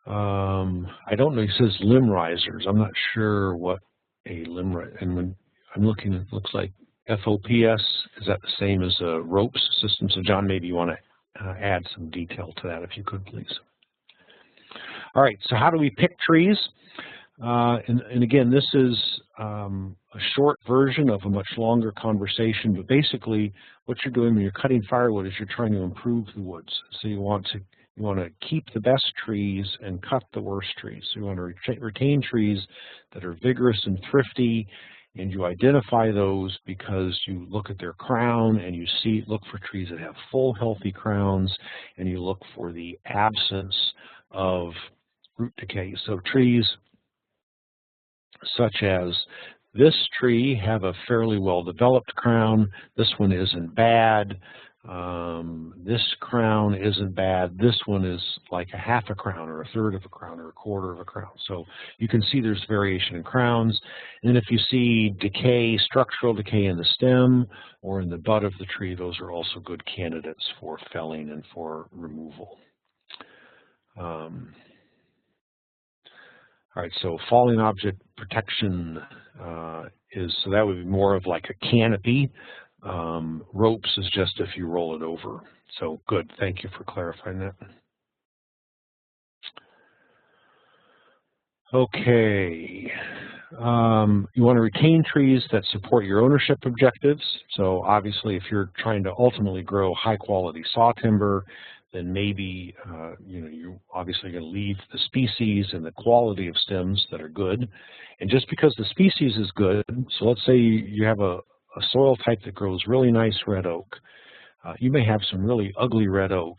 A: I don't know. He says limb risers. I'm not sure what a limb riser. And when I'm looking, it looks like FOPS. Is that the same as a ropes system? So John, maybe you want to add some detail to that, if you could, please. All right. So how do we pick trees? And again, this is a short version of a much longer conversation, but basically what you're doing when you're cutting firewood is you're trying to improve the woods. So you want to keep the best trees and cut the worst trees. So you want to retain trees that are vigorous and thrifty, and you identify those because you look at their crown and you look for trees that have full healthy crowns, and you look for the absence of root decay. So trees such as this tree have a fairly well-developed crown. This one isn't bad. This crown isn't bad. This one is like a half a crown or a third of a crown or a quarter of a crown. So you can see there's variation in crowns. And then if you see decay, structural decay in the stem or in the bud of the tree, those are also good candidates for felling and for removal. All right, so falling object protection so that would be more of like a canopy. Ropes is just if you roll it over. So good, thank you for clarifying that. Okay, you want to retain trees that support your ownership objectives. So obviously if you're trying to ultimately grow high quality saw timber, then maybe you're obviously going to leave the species and the quality of stems that are good. And just because the species is good, so let's say you have a soil type that grows really nice red oak. You may have some really ugly red oak,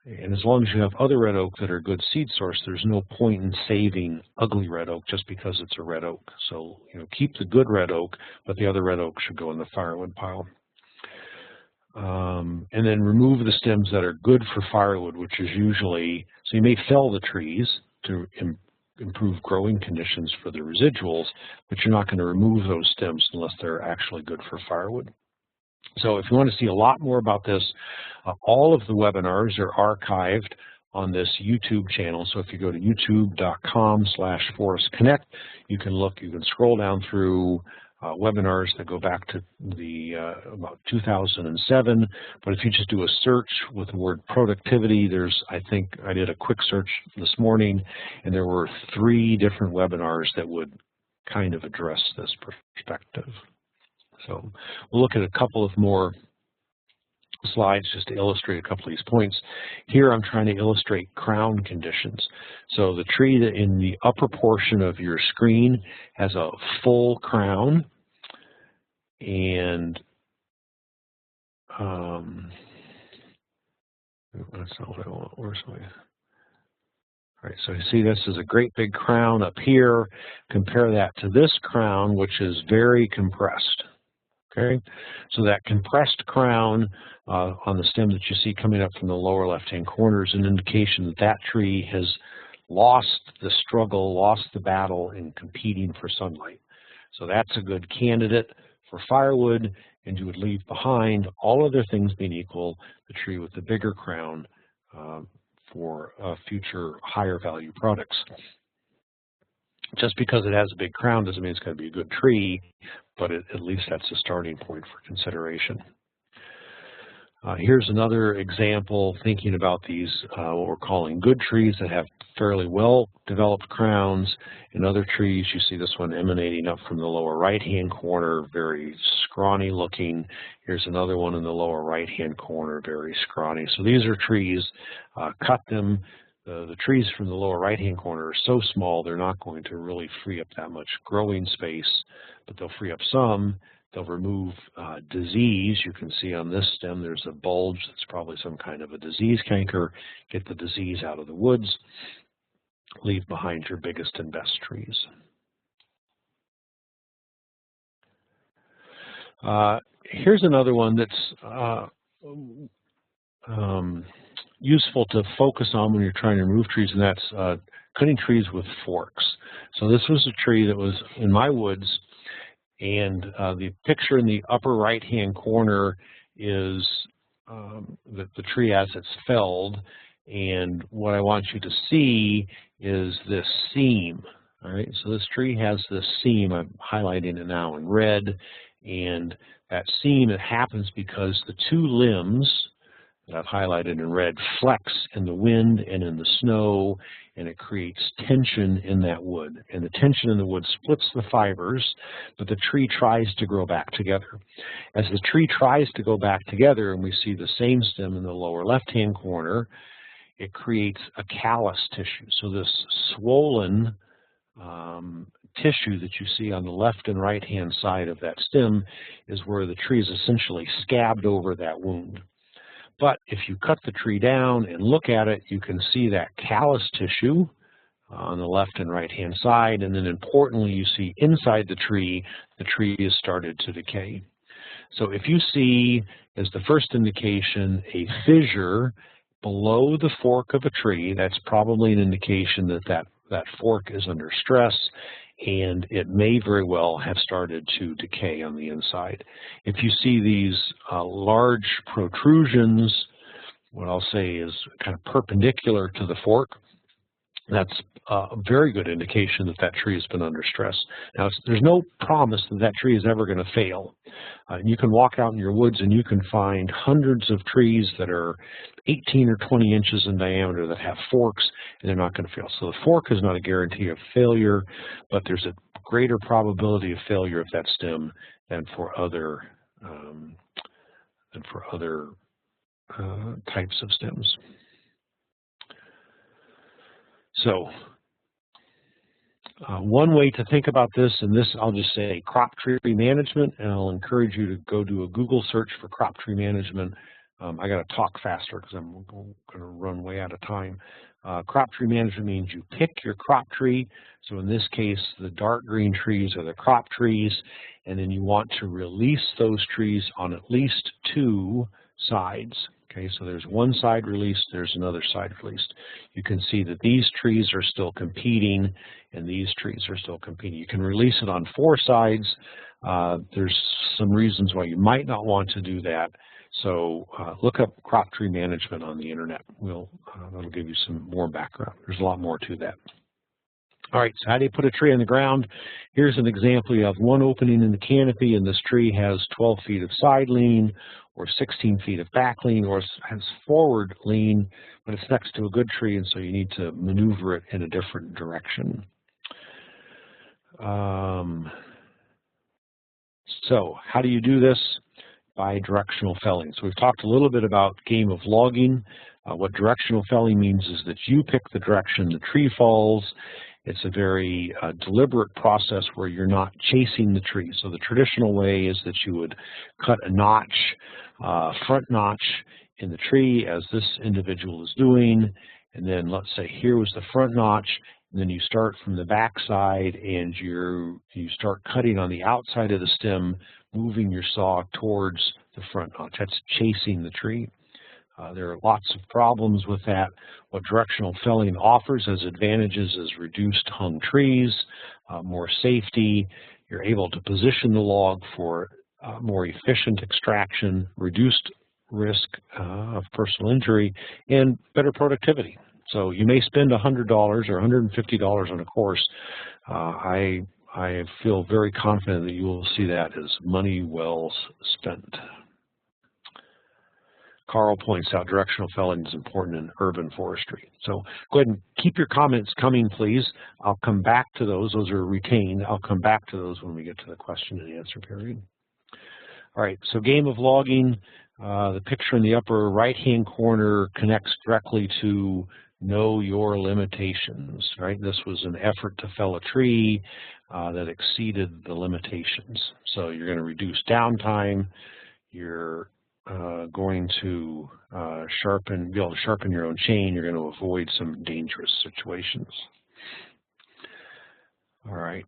A: and as long as you have other red oak that are good seed source, there's no point in saving ugly red oak just because it's a red oak. So keep the good red oak, but the other red oak should go in the firewood pile. And then remove the stems that are good for firewood, which is usually, so you may fell the trees to improve growing conditions for the residuals, but you're not going to remove those stems unless they're actually good for firewood. So if you want to see a lot more about this, all of the webinars are archived on this YouTube channel. So if you go to youtube.com/forestconnect, you can scroll down through webinars that go back to the about 2007. But if you just do a search with the word productivity, I think I did a quick search this morning, and there were 3 different webinars that would kind of address this perspective. So we'll look at a couple of more slides just to illustrate a couple of these points. Here I'm trying to illustrate crown conditions. So the tree that in the upper portion of your screen has a full crown, and that's not what I want. Where's my... All right, so you see this is a great big crown up here. Compare that to this crown, which is very compressed. Okay, so that compressed crown on the stem that you see coming up from the lower left-hand corner is an indication that that tree has lost the struggle, lost the battle in competing for sunlight. So that's a good candidate for firewood, and you would leave behind, all other things being equal, the tree with the bigger crown for future higher value products. Just because it has a big crown doesn't mean it's going to be a good tree, but at least that's a starting point for consideration. Here's another example thinking about these, what we're calling good trees that have fairly well-developed crowns. In other trees, you see this one emanating up from the lower right-hand corner, very scrawny looking. Here's another one in the lower right-hand corner, very scrawny. So these are trees, cut them. The trees from the lower right-hand corner are so small, they're not going to really free up that much growing space, but they'll free up some. They'll remove disease. You can see on this stem there's a bulge that's probably some kind of a disease canker. Get the disease out of the woods. Leave behind your biggest and best trees. Here's another one that's useful to focus on when you're trying to remove trees, and that's cutting trees with forks. So this was a tree that was in my woods, and the picture in the upper right-hand corner is the tree as it's felled, and what I want you to see is this seam. All right, so this tree has this seam. I'm highlighting it now in red, and that seam, it happens because the two limbs that I've highlighted in red flex in the wind and in the snow, and it creates tension in that wood. And the tension in the wood splits the fibers, but the tree tries to grow back together. As the tree tries to go back together, and we see the same stem in the lower left-hand corner, it creates a callus tissue. So this swollen tissue that you see on the left and right-hand side of that stem is where the tree is essentially scabbed over that wound. But if you cut the tree down and look at it, you can see that callus tissue on the left and right-hand side, and then importantly, you see inside the tree has started to decay. So if you see, as the first indication, a fissure below the fork of a tree, that's probably an indication that that fork is under stress, and it may very well have started to decay on the inside. If you see these large protrusions, what I'll say is kind of perpendicular to the fork, that's a very good indication that that tree has been under stress. Now, there's no promise that that tree is ever going to fail. You can walk out in your woods and you can find hundreds of trees that are 18 or 20 inches in diameter that have forks, and they're not going to fail. So the fork is not a guarantee of failure, but there's a greater probability of failure of that stem than for other types of stems. So one way to think about this, and this I'll just say crop tree management, and I'll encourage you to go do a Google search for crop tree management. I got to talk faster because I'm going to run way out of time. Crop tree management means you pick your crop tree. So in this case, the dark green trees are the crop trees, and then you want to release those trees on at least two sides. Okay, so there's one side released, there's another side released. You can see that these trees are still competing and these trees are still competing. You can release it on four sides. There's some reasons why you might not want to do that. So look up crop tree management on the internet. That'll give you some more background. There's a lot more to that. All right, so how do you put a tree on the ground? Here's an example. You have one opening in the canopy, and this tree has 12 feet of side lean, or 16 feet of back lean, or has forward lean, but it's next to a good tree, and so you need to maneuver it in a different direction. So how do you do this? By directional felling. So we've talked a little bit about game of logging. What directional felling means is that you pick the direction the tree falls. It's a very deliberate process where you're not chasing the tree. So the traditional way is that you would cut a notch, front notch in the tree, as this individual is doing, and then let's say here was the front notch, and then you start from the back side and you start cutting on the outside of the stem, moving your saw towards the front notch. That's chasing the tree. There are lots of problems with that. What directional felling offers as advantages is reduced hung trees, more safety. You're able to position the log for more efficient extraction, reduced risk of personal injury, and better productivity. So you may spend $100 or $150 on a course. I feel very confident that you will see that as money well spent. Carl points out directional felling is important in urban forestry. So go ahead and keep your comments coming, please. I'll come back to those. Those are retained. I'll come back to those when we get to the question and answer period. All right, so game of logging. The picture in the upper right-hand corner connects directly to know your limitations, right? This was an effort to fell a tree that exceeded the limitations. So you're going to reduce downtime. You're going to be able to sharpen your own chain. You're going to avoid some dangerous situations. All right.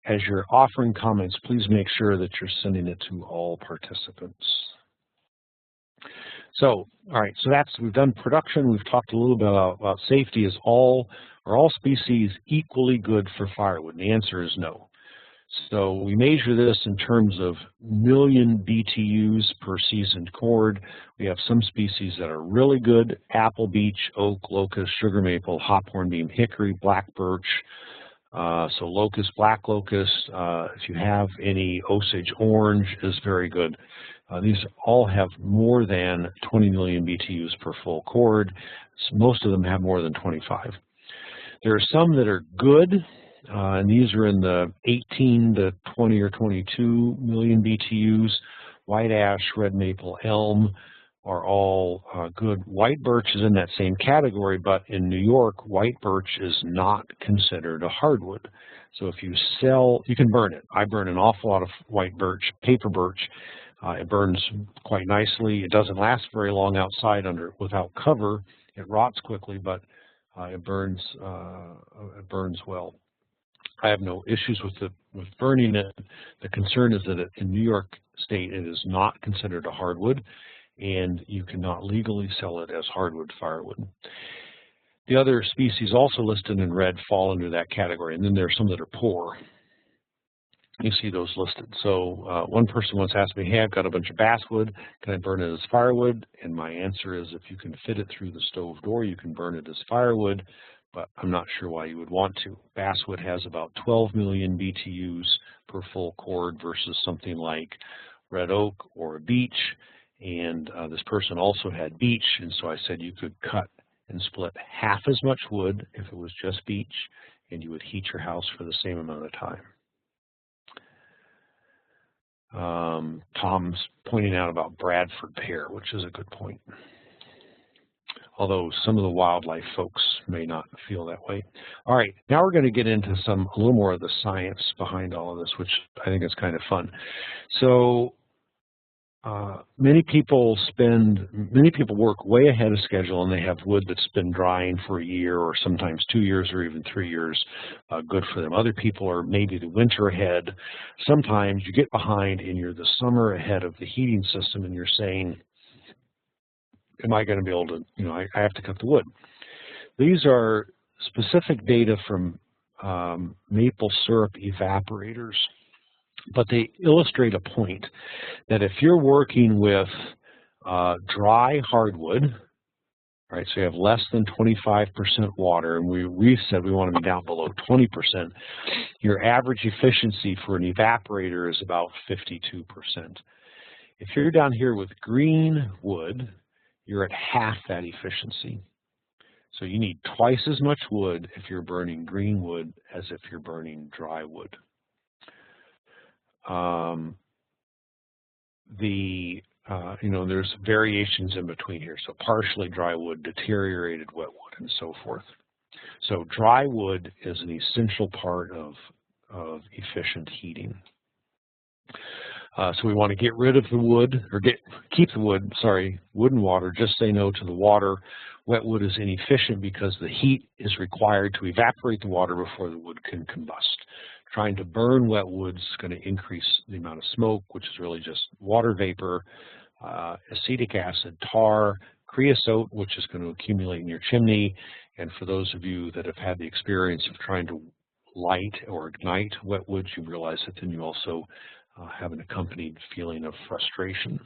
A: As you're offering comments, please make sure that you're sending it to all participants. So, all right, so we've done production. We've talked a little bit about safety. Are all species equally good for firewood? And the answer is no. So we measure this in terms of million BTUs per seasoned cord. We have some species that are really good: apple, beech, oak, locust, sugar maple, hop hornbeam, hickory, black birch. So locust, black locust, if you have any, Osage orange is very good. These all have more than 20 million BTUs per full cord. So most of them have more than 25. There are some that are good, and these are in the 18 to 20 or 22 million BTUs. White ash, red maple, elm are all good. White birch is in that same category, but in New York, white birch is not considered a hardwood. So if you can burn it. I burn an awful lot of white birch, paper birch. It burns quite nicely. It doesn't last very long outside without cover. It rots quickly, but it burns well. I have no issues with burning it. The concern is that in New York State, it is not considered a hardwood, and you cannot legally sell it as hardwood firewood. The other species also listed in red fall under that category, and then there are some that are poor. You see those listed. So one person once asked me, hey, I've got a bunch of basswood. Can I burn it as firewood? And my answer is, if you can fit it through the stove door, you can burn it as firewood, but I'm not sure why you would want to. Basswood has about 12 million BTUs per full cord versus something like red oak or beech. And this person also had beech, and so I said you could cut and split half as much wood if it was just beech, and you would heat your house for the same amount of time. Tom's pointing out about Bradford pear, which is a good point, although some of the wildlife folks may not feel that way. All right, now we're going to get into a little more of the science behind all of this, which I think is kind of fun. So many people work way ahead of schedule, and they have wood that's been drying for a year or sometimes 2 years or even 3 years. Good for them. Other people are maybe the winter ahead. Sometimes you get behind and you're the summer ahead of the heating system, and you're saying, am I going to be able to, I have to cut the wood. These are specific data from maple syrup evaporators, but they illustrate a point that if you're working with dry hardwood, right, so you have less than 25% water, and we've said we want to be down below 20%, your average efficiency for an evaporator is about 52%. If you're down here with green wood, you're at half that efficiency. So you need twice as much wood if you're burning green wood as if you're burning dry wood. There's variations in between here. So partially dry wood, deteriorated wet wood, and so forth. So dry wood is an essential part of efficient heating. So we want to get rid of the wood, or keep the wood, wood and water. Just say no to the water. Wet wood is inefficient because the heat is required to evaporate the water before the wood can combust. Trying to burn wet wood is going to increase the amount of smoke, which is really just water vapor, acetic acid, tar, creosote, which is going to accumulate in your chimney. And for those of you that have had the experience of trying to light or ignite wet wood, you realize that then you also have an accompanied feeling of frustration.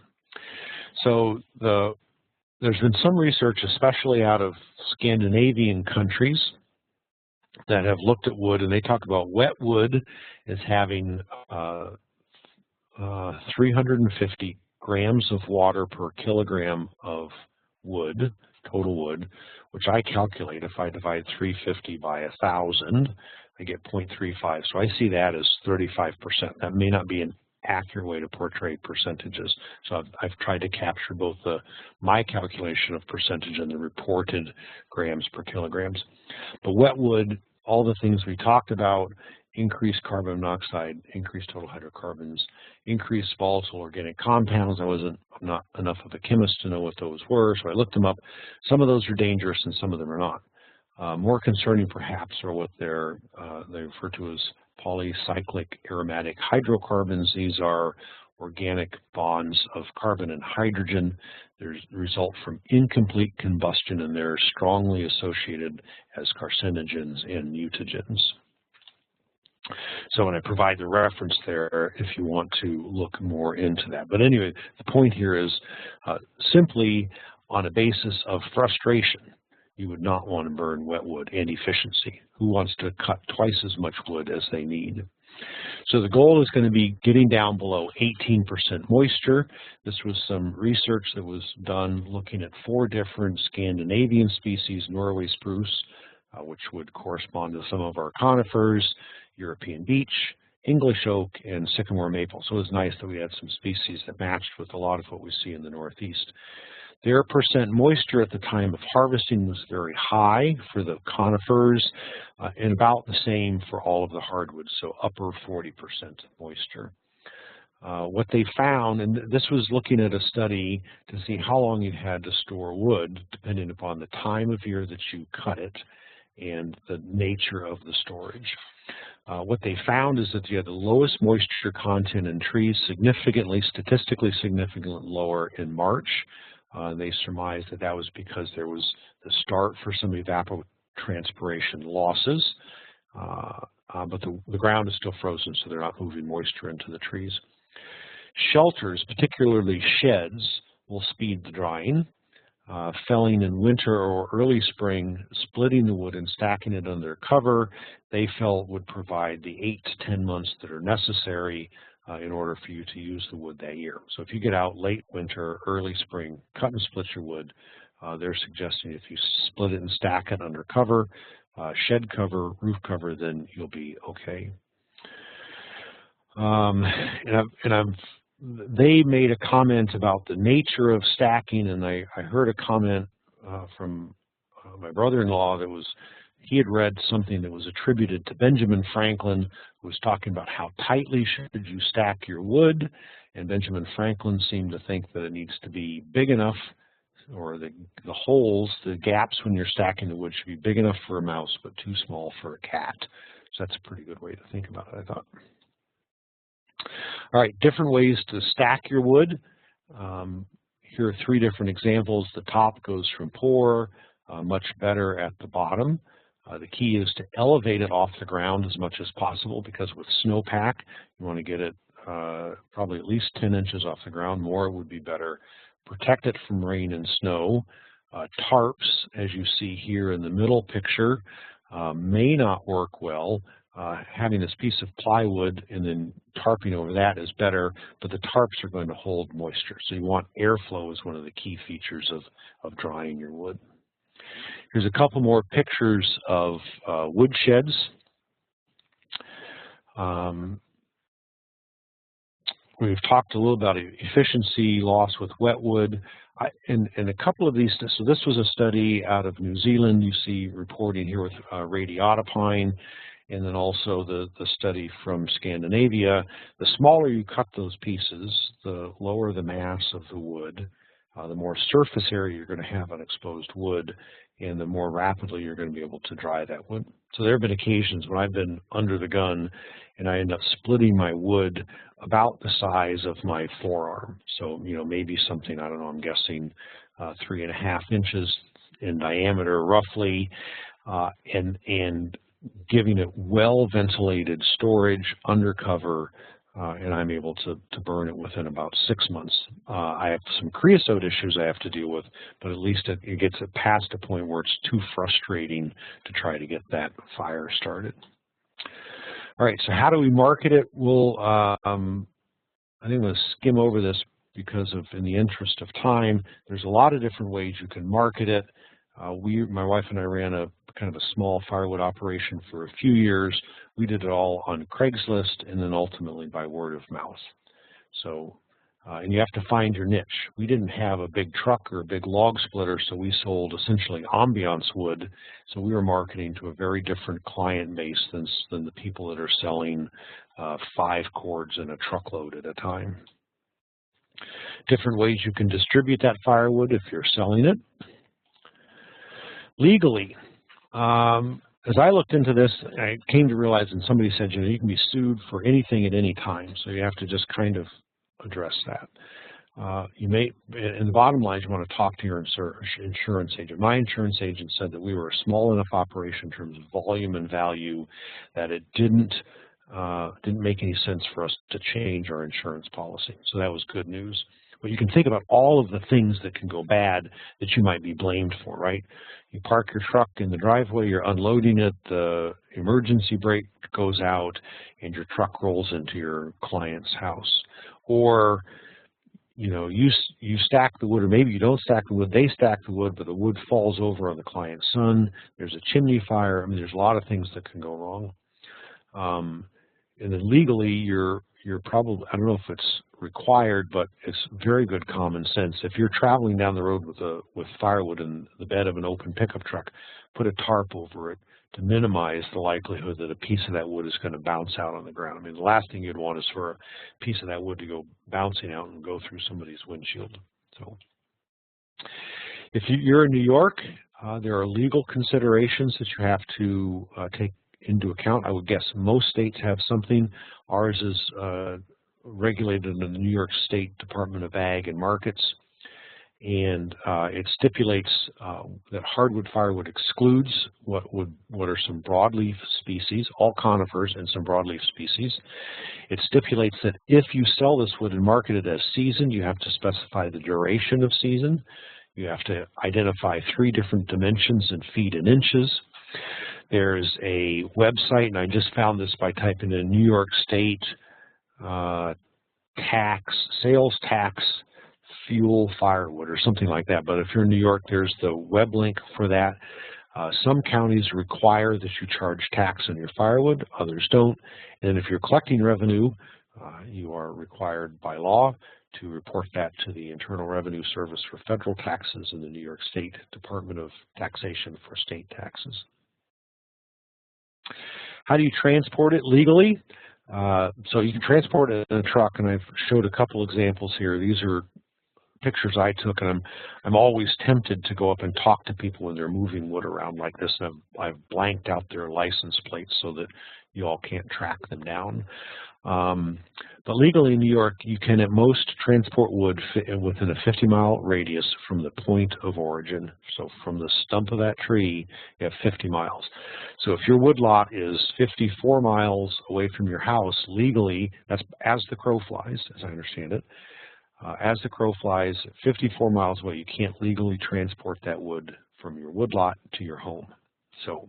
A: So there's been some research, especially out of Scandinavian countries, that have looked at wood, and they talk about wet wood as having 350 grams of water per kilogram of wood, total wood, which I calculate if I divide 350 by 1,000, I get 0.35. So I see that as 35%. That may not be an accurate way to portray percentages. So I've tried to capture both my calculation of percentage and the reported grams per kilograms. But wet wood, all the things we talked about, increased carbon monoxide, increased total hydrocarbons, increased volatile organic compounds. I'm not enough of a chemist to know what those were, so I looked them up. Some of those are dangerous and some of them are not. More concerning perhaps are what they refer to as polycyclic aromatic hydrocarbons. These are organic bonds of carbon and hydrogen. They result from incomplete combustion, and they're strongly associated as carcinogens and mutagens. So when I provide the reference there, if you want to look more into that. But anyway, the point here is simply on a basis of frustration, you would not want to burn wet wood, and efficiency. Who wants to cut twice as much wood as they need? So the goal is going to be getting down below 18% moisture. This was some research that was done looking at 4 different Scandinavian species, Norway spruce, which would correspond to some of our conifers, European beech, English oak, and sycamore maple. So it was nice that we had some species that matched with a lot of what we see in the Northeast. Their percent moisture at the time of harvesting was very high for the conifers and about the same for all of the hardwoods, so upper 40% moisture. What they found, and this was looking at a study to see how long you had to store wood, depending upon the time of year that you cut it and the nature of the storage. What they found is that you had the lowest moisture content in trees, statistically significantly lower in March. They surmised that that was because there was the start for some evapotranspiration losses, but the ground is still frozen, so they're not moving moisture into the trees. Shelters, particularly sheds, will speed the drying. Felling in winter or early spring, splitting the wood and stacking it under cover, they felt would provide the 8 to 10 months that are necessary in order for you to use the wood that year. So if you get out late winter, early spring, cut and split your wood, they're suggesting if you split it and stack it under cover, shed cover, roof cover, then you'll be okay. They made a comment about the nature of stacking, and I heard a comment from my brother-in-law that he had read something that was attributed to Benjamin Franklin, who was talking about how tightly should you stack your wood, and Benjamin Franklin seemed to think that it needs to be big enough, or the holes, the gaps when you're stacking the wood should be big enough for a mouse, but too small for a cat. So that's a pretty good way to think about it, I thought. All right, different ways to stack your wood. Here are 3 different examples. The top goes from poor, much better at the bottom. The key is to elevate it off the ground as much as possible, because with snowpack, you want to get it probably at least 10 inches off the ground. More would be better. Protect it from rain and snow. Tarps, as you see here in the middle picture, may not work well. Having this piece of plywood and then tarping over that is better, but the tarps are going to hold moisture. So you want airflow as one of the key features of drying your wood. Here's a couple more pictures of wood sheds. We've talked a little about efficiency loss with wet wood. And a couple of these, so this was a study out of New Zealand. You see reporting here with radiotopine, and then also the study from Scandinavia. The smaller you cut those pieces, the lower the mass of the wood, the more surface area you're going to have on exposed wood, and the more rapidly you're going to be able to dry that wood. So there have been occasions when I've been under the gun and I end up splitting my wood about the size of my forearm. So, maybe something, I don't know, I'm guessing 3.5 inches in diameter roughly, and giving it well-ventilated storage under cover and I'm able to burn it within about 6 months. I have some creosote issues I have to deal with, but at least it gets it past a point where it's too frustrating to try to get that fire started. All right, so how do we market it? We'll, I think I'm going to skim over this because in the interest of time, there's a lot of different ways you can market it. My wife and I ran a kind of a small firewood operation for a few years. We did it all on Craigslist and then ultimately by word of mouth. So, and you have to find your niche. We didn't have a big truck or a big log splitter, so we sold essentially ambiance wood. So we were marketing to a very different client base than the people that are selling 5 cords in a truckload at a time. Different ways you can distribute that firewood if you're selling it. Legally, as I looked into this, I came to realize, and somebody said, you know, you can be sued for anything at any time, so you have to just kind of address that. You may, in the bottom line, you want to talk to your insurance agent. My insurance agent said that we were a small enough operation in terms of volume and value that it didn't make any sense for us to change our insurance policy. So that was good news. But you can think about all of the things that can go bad that you might be blamed for, right? You park your truck in the driveway, you're unloading it, the emergency brake goes out, and your truck rolls into your client's house. Or, you know, you stack the wood, or maybe you don't stack the wood, they stack the wood, but the wood falls over on the client's son. There's a chimney fire. I mean, there's a lot of things that can go wrong. And then legally, you're probably, I don't know if it's required, but it's very good common sense. If you're traveling down the road with firewood in the bed of an open pickup truck, put a tarp over it to minimize the likelihood that a piece of that wood is going to bounce out on the ground. I mean, the last thing you'd want is for a piece of that wood to go bouncing out and go through somebody's windshield. So, if you're in New York, there are legal considerations that you have to take into account. I would guess most states have something. Ours is regulated in the New York State Department of Ag and Markets, and it stipulates that hardwood firewood excludes what are some broadleaf species, all conifers and some broadleaf species. It stipulates that if you sell this wood and market it as seasoned, you have to specify the duration of season. You have to identify 3 different dimensions in feet and inches. There's a website, and I just found this by typing in New York State sales tax fuel firewood or something like that. But if you're in New York, there's the web link for that. Some counties require that you charge tax on your firewood, others don't. And if you're collecting revenue, you are required by law to report that to the Internal Revenue Service for federal taxes and the New York State Department of Taxation for state taxes. How do you transport it legally? So you can transport it in a truck, and I've showed a couple examples here. These are pictures I took, and I'm always tempted to go up and talk to people when they're moving wood around like this. And I've blanked out their license plates so that you all can't track them down. But legally in New York, you can at most transport wood within a 50-mile radius from the point of origin. So from the stump of that tree, you have 50 miles. So if your wood lot is 54 miles away from your house, legally, that's as the crow flies, as I understand it. As the crow flies, 54 miles away, you can't legally transport that wood from your wood lot to your home. So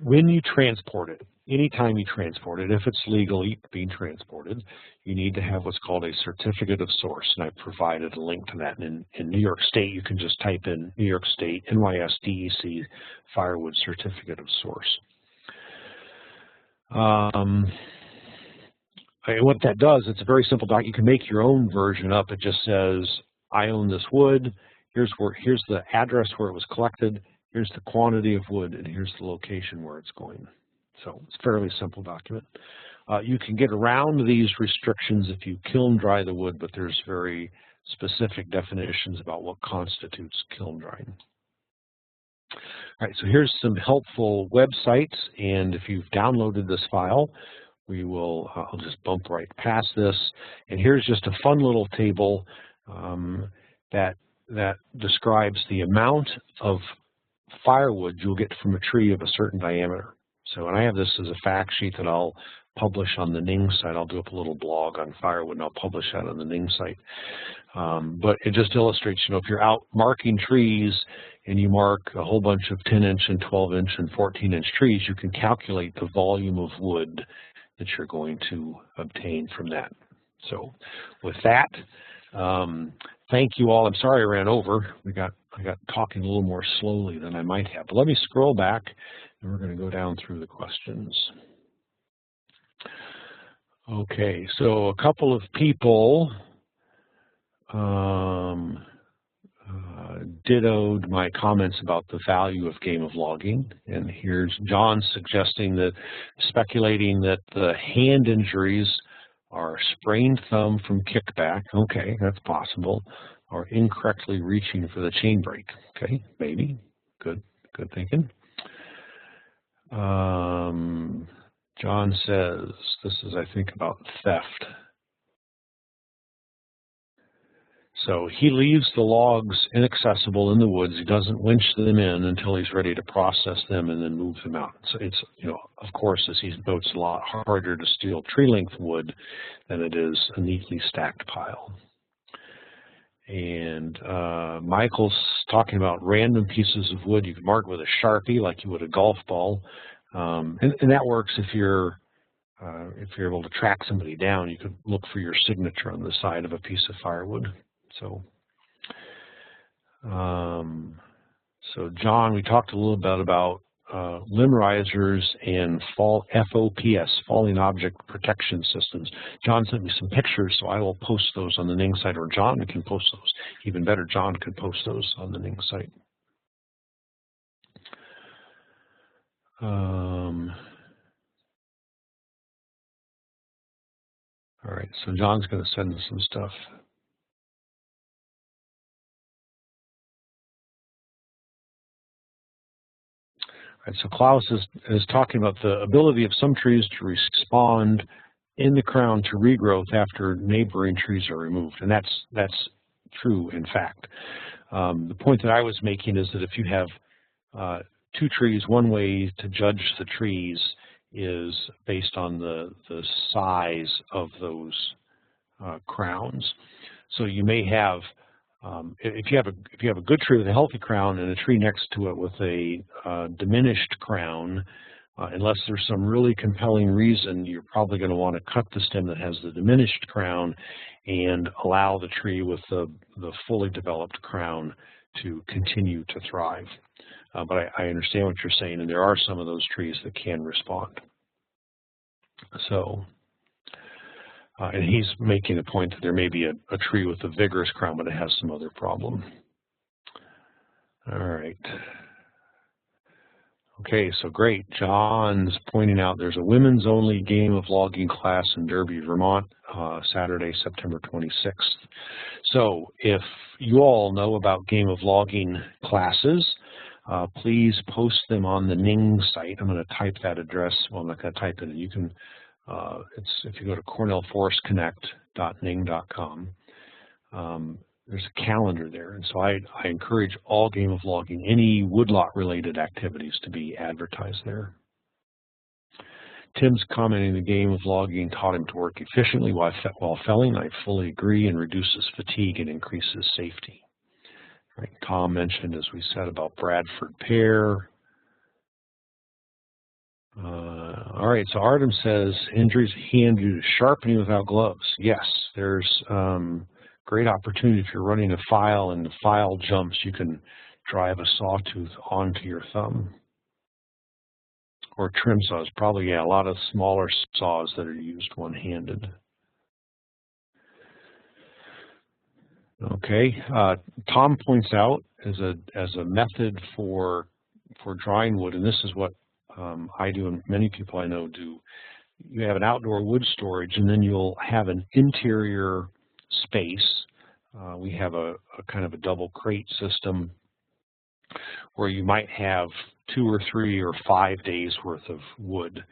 A: when you transport it, anytime you transport it, if it's legally being transported, you need to have what's called a certificate of source, and I've provided a link to that. And in New York State, you can just type in New York State NYSDEC Firewood Certificate of Source. What that does, it's a very simple document. You can make your own version up. It just says, I own this wood. Here's the address where it was collected. Here's the quantity of wood, and here's the location where it's going. So it's a fairly simple document. You can get around these restrictions if you kiln dry the wood, but there's very specific definitions about what constitutes kiln drying. All right, so here's some helpful websites, and if you've downloaded this file, we will, I'll just bump right past this, and here's just a fun little table that describes the amount of firewood you'll get from a tree of a certain diameter. So, and I have this as a fact sheet that I'll publish on the Ning site. I'll do up a little blog on Firewood, and I'll publish that on the Ning site. But it just illustrates, if you're out marking trees and you mark a whole bunch of 10-inch and 12-inch and 14-inch trees, you can calculate the volume of wood that you're going to obtain from that. So with that, thank you all. I'm sorry I ran over. I got talking a little more slowly than I might have. But let me scroll back, and we're going to go down through the questions. Okay, so a couple of people dittoed my comments about the value of game of logging, and here's John speculating that the hand injuries are sprained thumb from kickback. Okay, that's possible. Or incorrectly reaching for the chain brake. Okay, maybe. Good thinking. John says, this is, I think, about theft. So he leaves the logs inaccessible in the woods. He doesn't winch them in until he's ready to process them and then move them out. So it's, of course, as he notes, a lot harder to steal tree length wood than it is a neatly stacked pile. And Michael's talking about random pieces of wood you can mark with a Sharpie like you would a golf ball. And that works if you're able to track somebody down. You could look for your signature on the side of a piece of firewood. So, John, we talked a little bit about limb risers and FOPS, falling object protection systems. John sent me some pictures, so I will post those on the Ning site, or John can post those. Even better, John could post those on the Ning site. All right, so John's going to send us some stuff. All right, so Klaus is talking about the ability of some trees to respond in the crown to regrowth after neighboring trees are removed, and that's true, in fact. The point that I was making is that if you have two trees, one way to judge the trees is based on the size of those crowns. So you may have, if you have a good tree with a healthy crown and a tree next to it with a diminished crown, unless there's some really compelling reason, you're probably going to want to cut the stem that has the diminished crown and allow the tree with the fully developed crown to continue to thrive. But I understand what you're saying, and there are some of those trees that can respond. So, and he's making a point that there may be a tree with a vigorous crown, but it has some other problem. All right. Okay, so great. John's pointing out there's a women's only game of logging class in Derby, Vermont, Saturday, September 26th. So if you all know about game of logging classes, please post them on the Ning site. I'm going to type that address. Well, I'm not going to type it. You can, if you go to cornellforestconnect.ning.com, there's a calendar there. And so I encourage all game of logging, any woodlot related activities to be advertised there. Tim's commenting the game of logging taught him to work efficiently while felling. I fully agree, and reduces fatigue and increases safety. Right. Tom mentioned, as we said, about Bradford pear. All right, so Artem says, injuries hand due to sharpening without gloves. Yes, there's great opportunity if you're running a file and the file jumps, you can drive a sawtooth onto your thumb. Or trim saws, probably, yeah, a lot of smaller saws that are used one-handed. Okay, Tom points out as a method for drying wood, and this is what I do and many people I know do. You have an outdoor wood storage, and then you'll have an interior space. We have a kind of a double crate system where you might have 2 or 3 or 5 days worth of wood.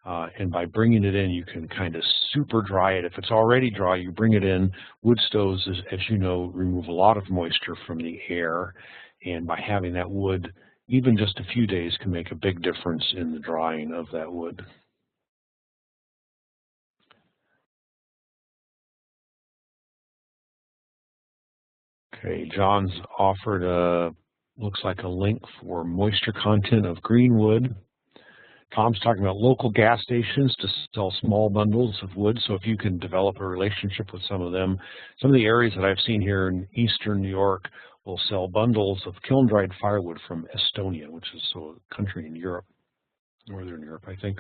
A: And by bringing it in, you can kind of super dry it. If it's already dry, you bring it in. Wood stoves, as you know, remove a lot of moisture from the air. And by having that wood even just a few days can make a big difference in the drying of that wood. Okay, John's offered looks like a link for moisture content of green wood. Tom's talking about local gas stations to sell small bundles of wood. So if you can develop a relationship with some of them, some of the areas that I've seen here in eastern New York will sell bundles of kiln-dried firewood from Estonia, which is a country in Europe, northern Europe, I think.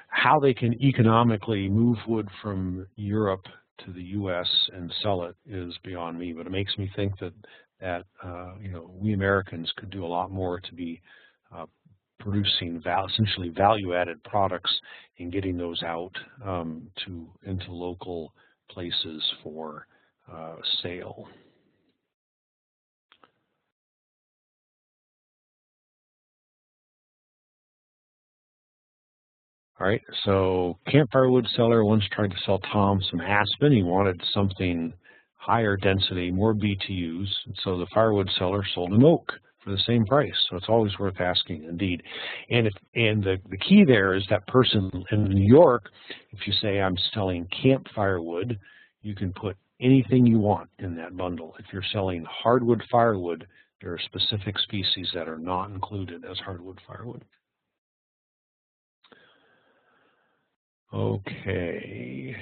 A: How they can economically move wood from Europe to the U.S. and sell it is beyond me, but it makes me think that we Americans could do a lot more to be producing essentially value-added products and getting those out into local places for sale. All right, so campfire wood seller once tried to sell Tom some aspen. He wanted something higher density, more BTUs, and so the firewood seller sold him oak for the same price. So it's always worth asking, indeed. And the key there is that person in New York, if you say I'm selling campfire wood, you can put anything you want in that bundle. If you're selling hardwood firewood, there are specific species that are not included as hardwood firewood. Okay.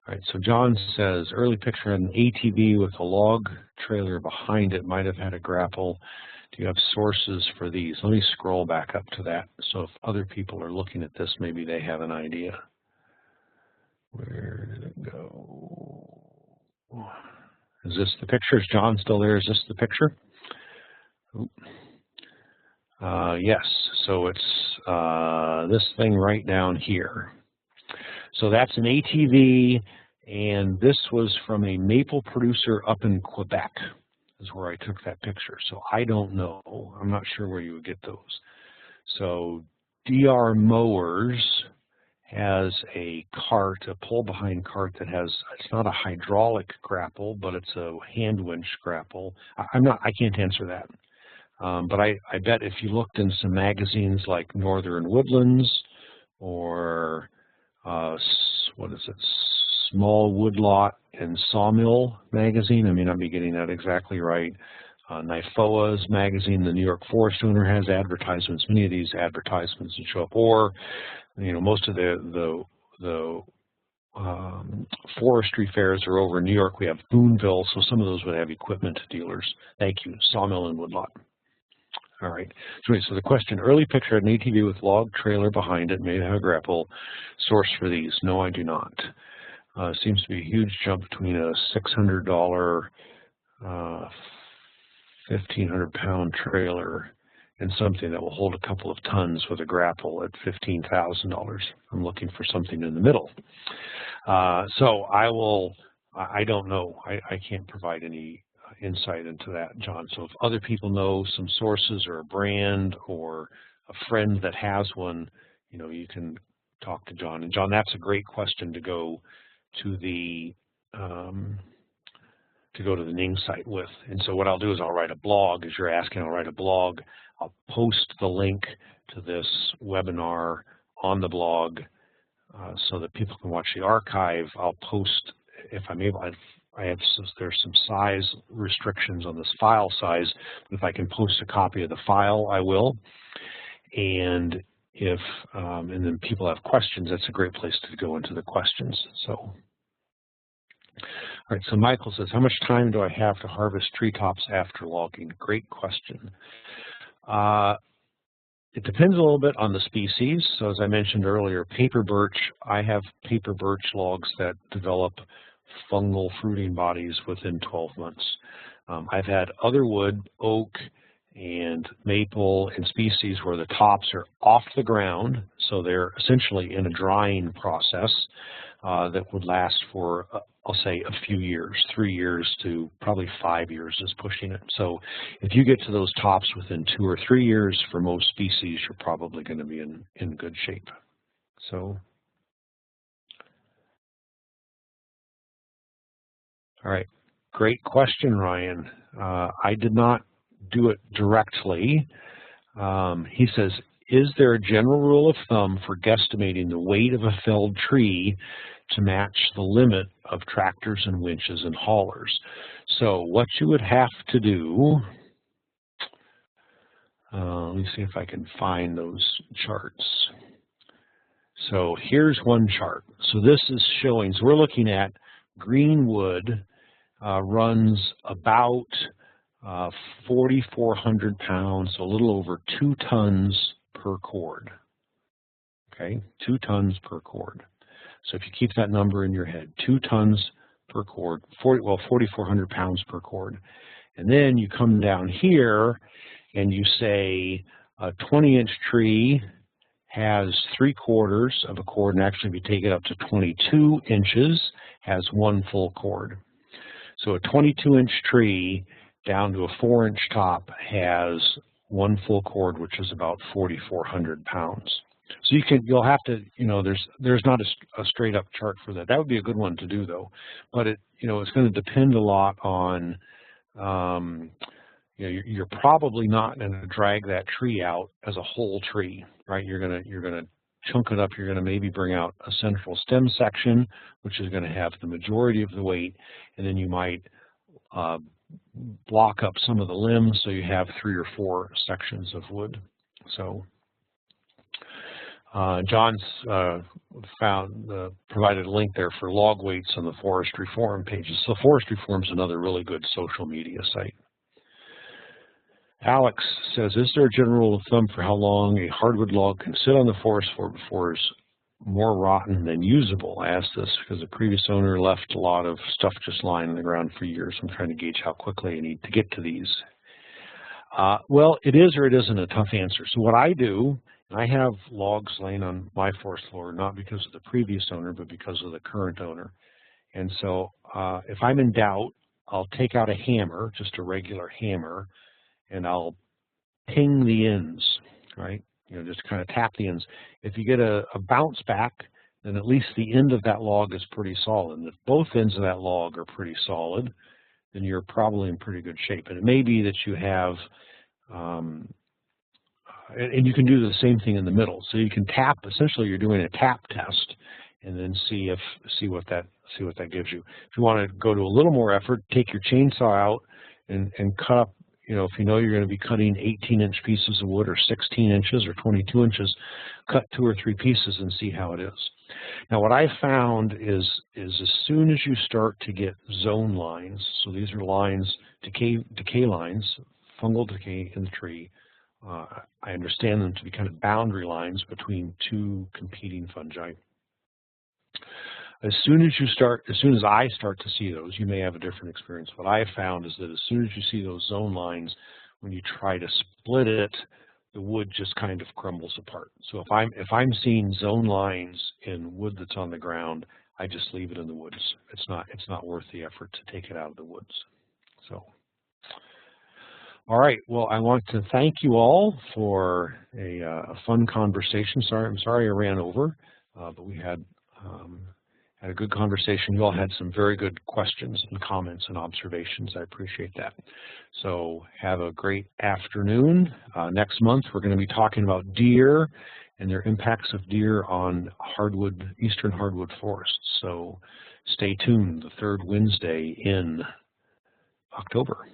A: All right, so John says, early picture of an ATV with a log trailer behind it might have had a grapple. Do you have sources for these? Let me scroll back up to that. So if other people are looking at this, maybe they have an idea. Where did it go? Is this the picture? Is John still there? Is this the picture? Yes, so it's this thing right down here. So that's an ATV, and this was from a maple producer up in Quebec, is where I took that picture. So I don't know. I'm not sure where you would get those. So DR Mowers has a cart, a pull-behind cart that has, it's not a hydraulic grapple, but it's a hand winch grapple. I can't answer that. But I bet if you looked in some magazines like Northern Woodlands or what is it, Small Woodlot and Sawmill magazine, I may not be getting that exactly right. NIFOA's magazine, the New York Forest Owner, has advertisements. Many of these advertisements that show up, or most of the forestry fairs are over in New York. We have Boonville, so some of those would have equipment dealers. Thank you, Sawmill and Woodlot. All right, so the question, early picture an ATV with log trailer behind it, may have a grapple. Source for these? No, I do not. Seems to be a huge jump between a $600, 1,500-pound trailer and something that will hold a couple of tons with a grapple at $15,000. I'm looking for something in the middle. So I don't know. I can't provide any insight into that, John. So if other people know some sources or a brand or a friend that has one, you can talk to John. And John, that's a great question to go to the Ning site with. And so what I'll do is I'll write a blog, as you're asking. I'll write a blog. I'll post the link to this webinar on the blog so that people can watch the archive. I'll post, if I'm able, there's some size restrictions on this file size. If I can post a copy of the file, I will. And if and then people have questions, that's a great place to go into the questions. So, all right. So Michael says, how much time do I have to harvest treetops after logging? Great question. It depends a little bit on the species. So as I mentioned earlier, paper birch, I have paper birch logs that develop fungal fruiting bodies within 12 months. I've had other wood, oak and maple and species where the tops are off the ground, so they're essentially in a drying process that would last for, I'll say, a few years, 3 years to probably 5 years is pushing it. So if you get to those tops within 2 or 3 years, for most species, you're probably going to be in good shape. So All right, great question, Ryan. I did not do it directly. He says, is there a general rule of thumb for guesstimating the weight of a felled tree to match the limit of tractors and winches and haulers? So what you would have to do, let me see if I can find those charts. So here's one chart. So this is showing, so we're looking at green wood runs about 4,400 pounds, so a little over 2 tons per cord. Okay, 2 tons per cord. So if you keep that number in your head, 2 tons per cord, 4,400 pounds per cord. And then you come down here and you say a 20-inch tree has 3/4 of a cord, and actually if you take it up to 22 inches, has 1 full cord. So a 22-inch tree down to a 4-inch top has 1 full cord, which is about 4,400 pounds. So you'll have to, there's not a straight up chart for that. That would be a good one to do though, but it's going to depend a lot on, you're probably not going to drag that tree out as a whole tree, right? You're going to chunk it up. You're going to maybe bring out a central stem section, which is going to have the majority of the weight, and then you might block up some of the limbs, so you have 3 or 4 sections of wood. So John's provided a link there for log weights on the Forestry Forum pages. So Forestry Forum is another really good social media site. Alex says, is there a general rule of thumb for how long a hardwood log can sit on the forest floor before it's more rotten than usable? I asked this because the previous owner left a lot of stuff just lying on the ground for years. I'm trying to gauge how quickly I need to get to these. Well, it is or it isn't a tough answer. So what I do, I have logs laying on my forest floor, not because of the previous owner, but because of the current owner. And so if I'm in doubt, I'll take out a hammer, just a regular hammer, and I'll ping the ends, right? Just kind of tap the ends. If you get a bounce back, then at least the end of that log is pretty solid. And if both ends of that log are pretty solid, then you're probably in pretty good shape. And it may be that you have, and you can do the same thing in the middle. So you can tap. Essentially, you're doing a tap test, and then see what that gives you. If you want to go to a little more effort, take your chainsaw out and cut up. If you know you're going to be cutting 18-inch pieces of wood, or 16 inches, or 22 inches, cut 2 or 3 pieces and see how it is. Now, what I found is as soon as you start to get zone lines, so these are lines, decay lines, fungal decay in the tree. I understand them to be kind of boundary lines between 2 competing fungi. As soon as I start to see those, you may have a different experience. What I have found is that as soon as you see those zone lines, when you try to split it, the wood just kind of crumbles apart. So if I'm seeing zone lines in wood that's on the ground, I just leave it in the woods. It's not worth the effort to take it out of the woods. So, all right. Well, I want to thank you all for a fun conversation. I'm sorry I ran over, but we had a good conversation. You all had some very good questions and comments and observations. I appreciate that. So have a great afternoon. Next month, we're going to be talking about deer and their impacts of deer on eastern hardwood forests. So stay tuned, the 3rd Wednesday in October.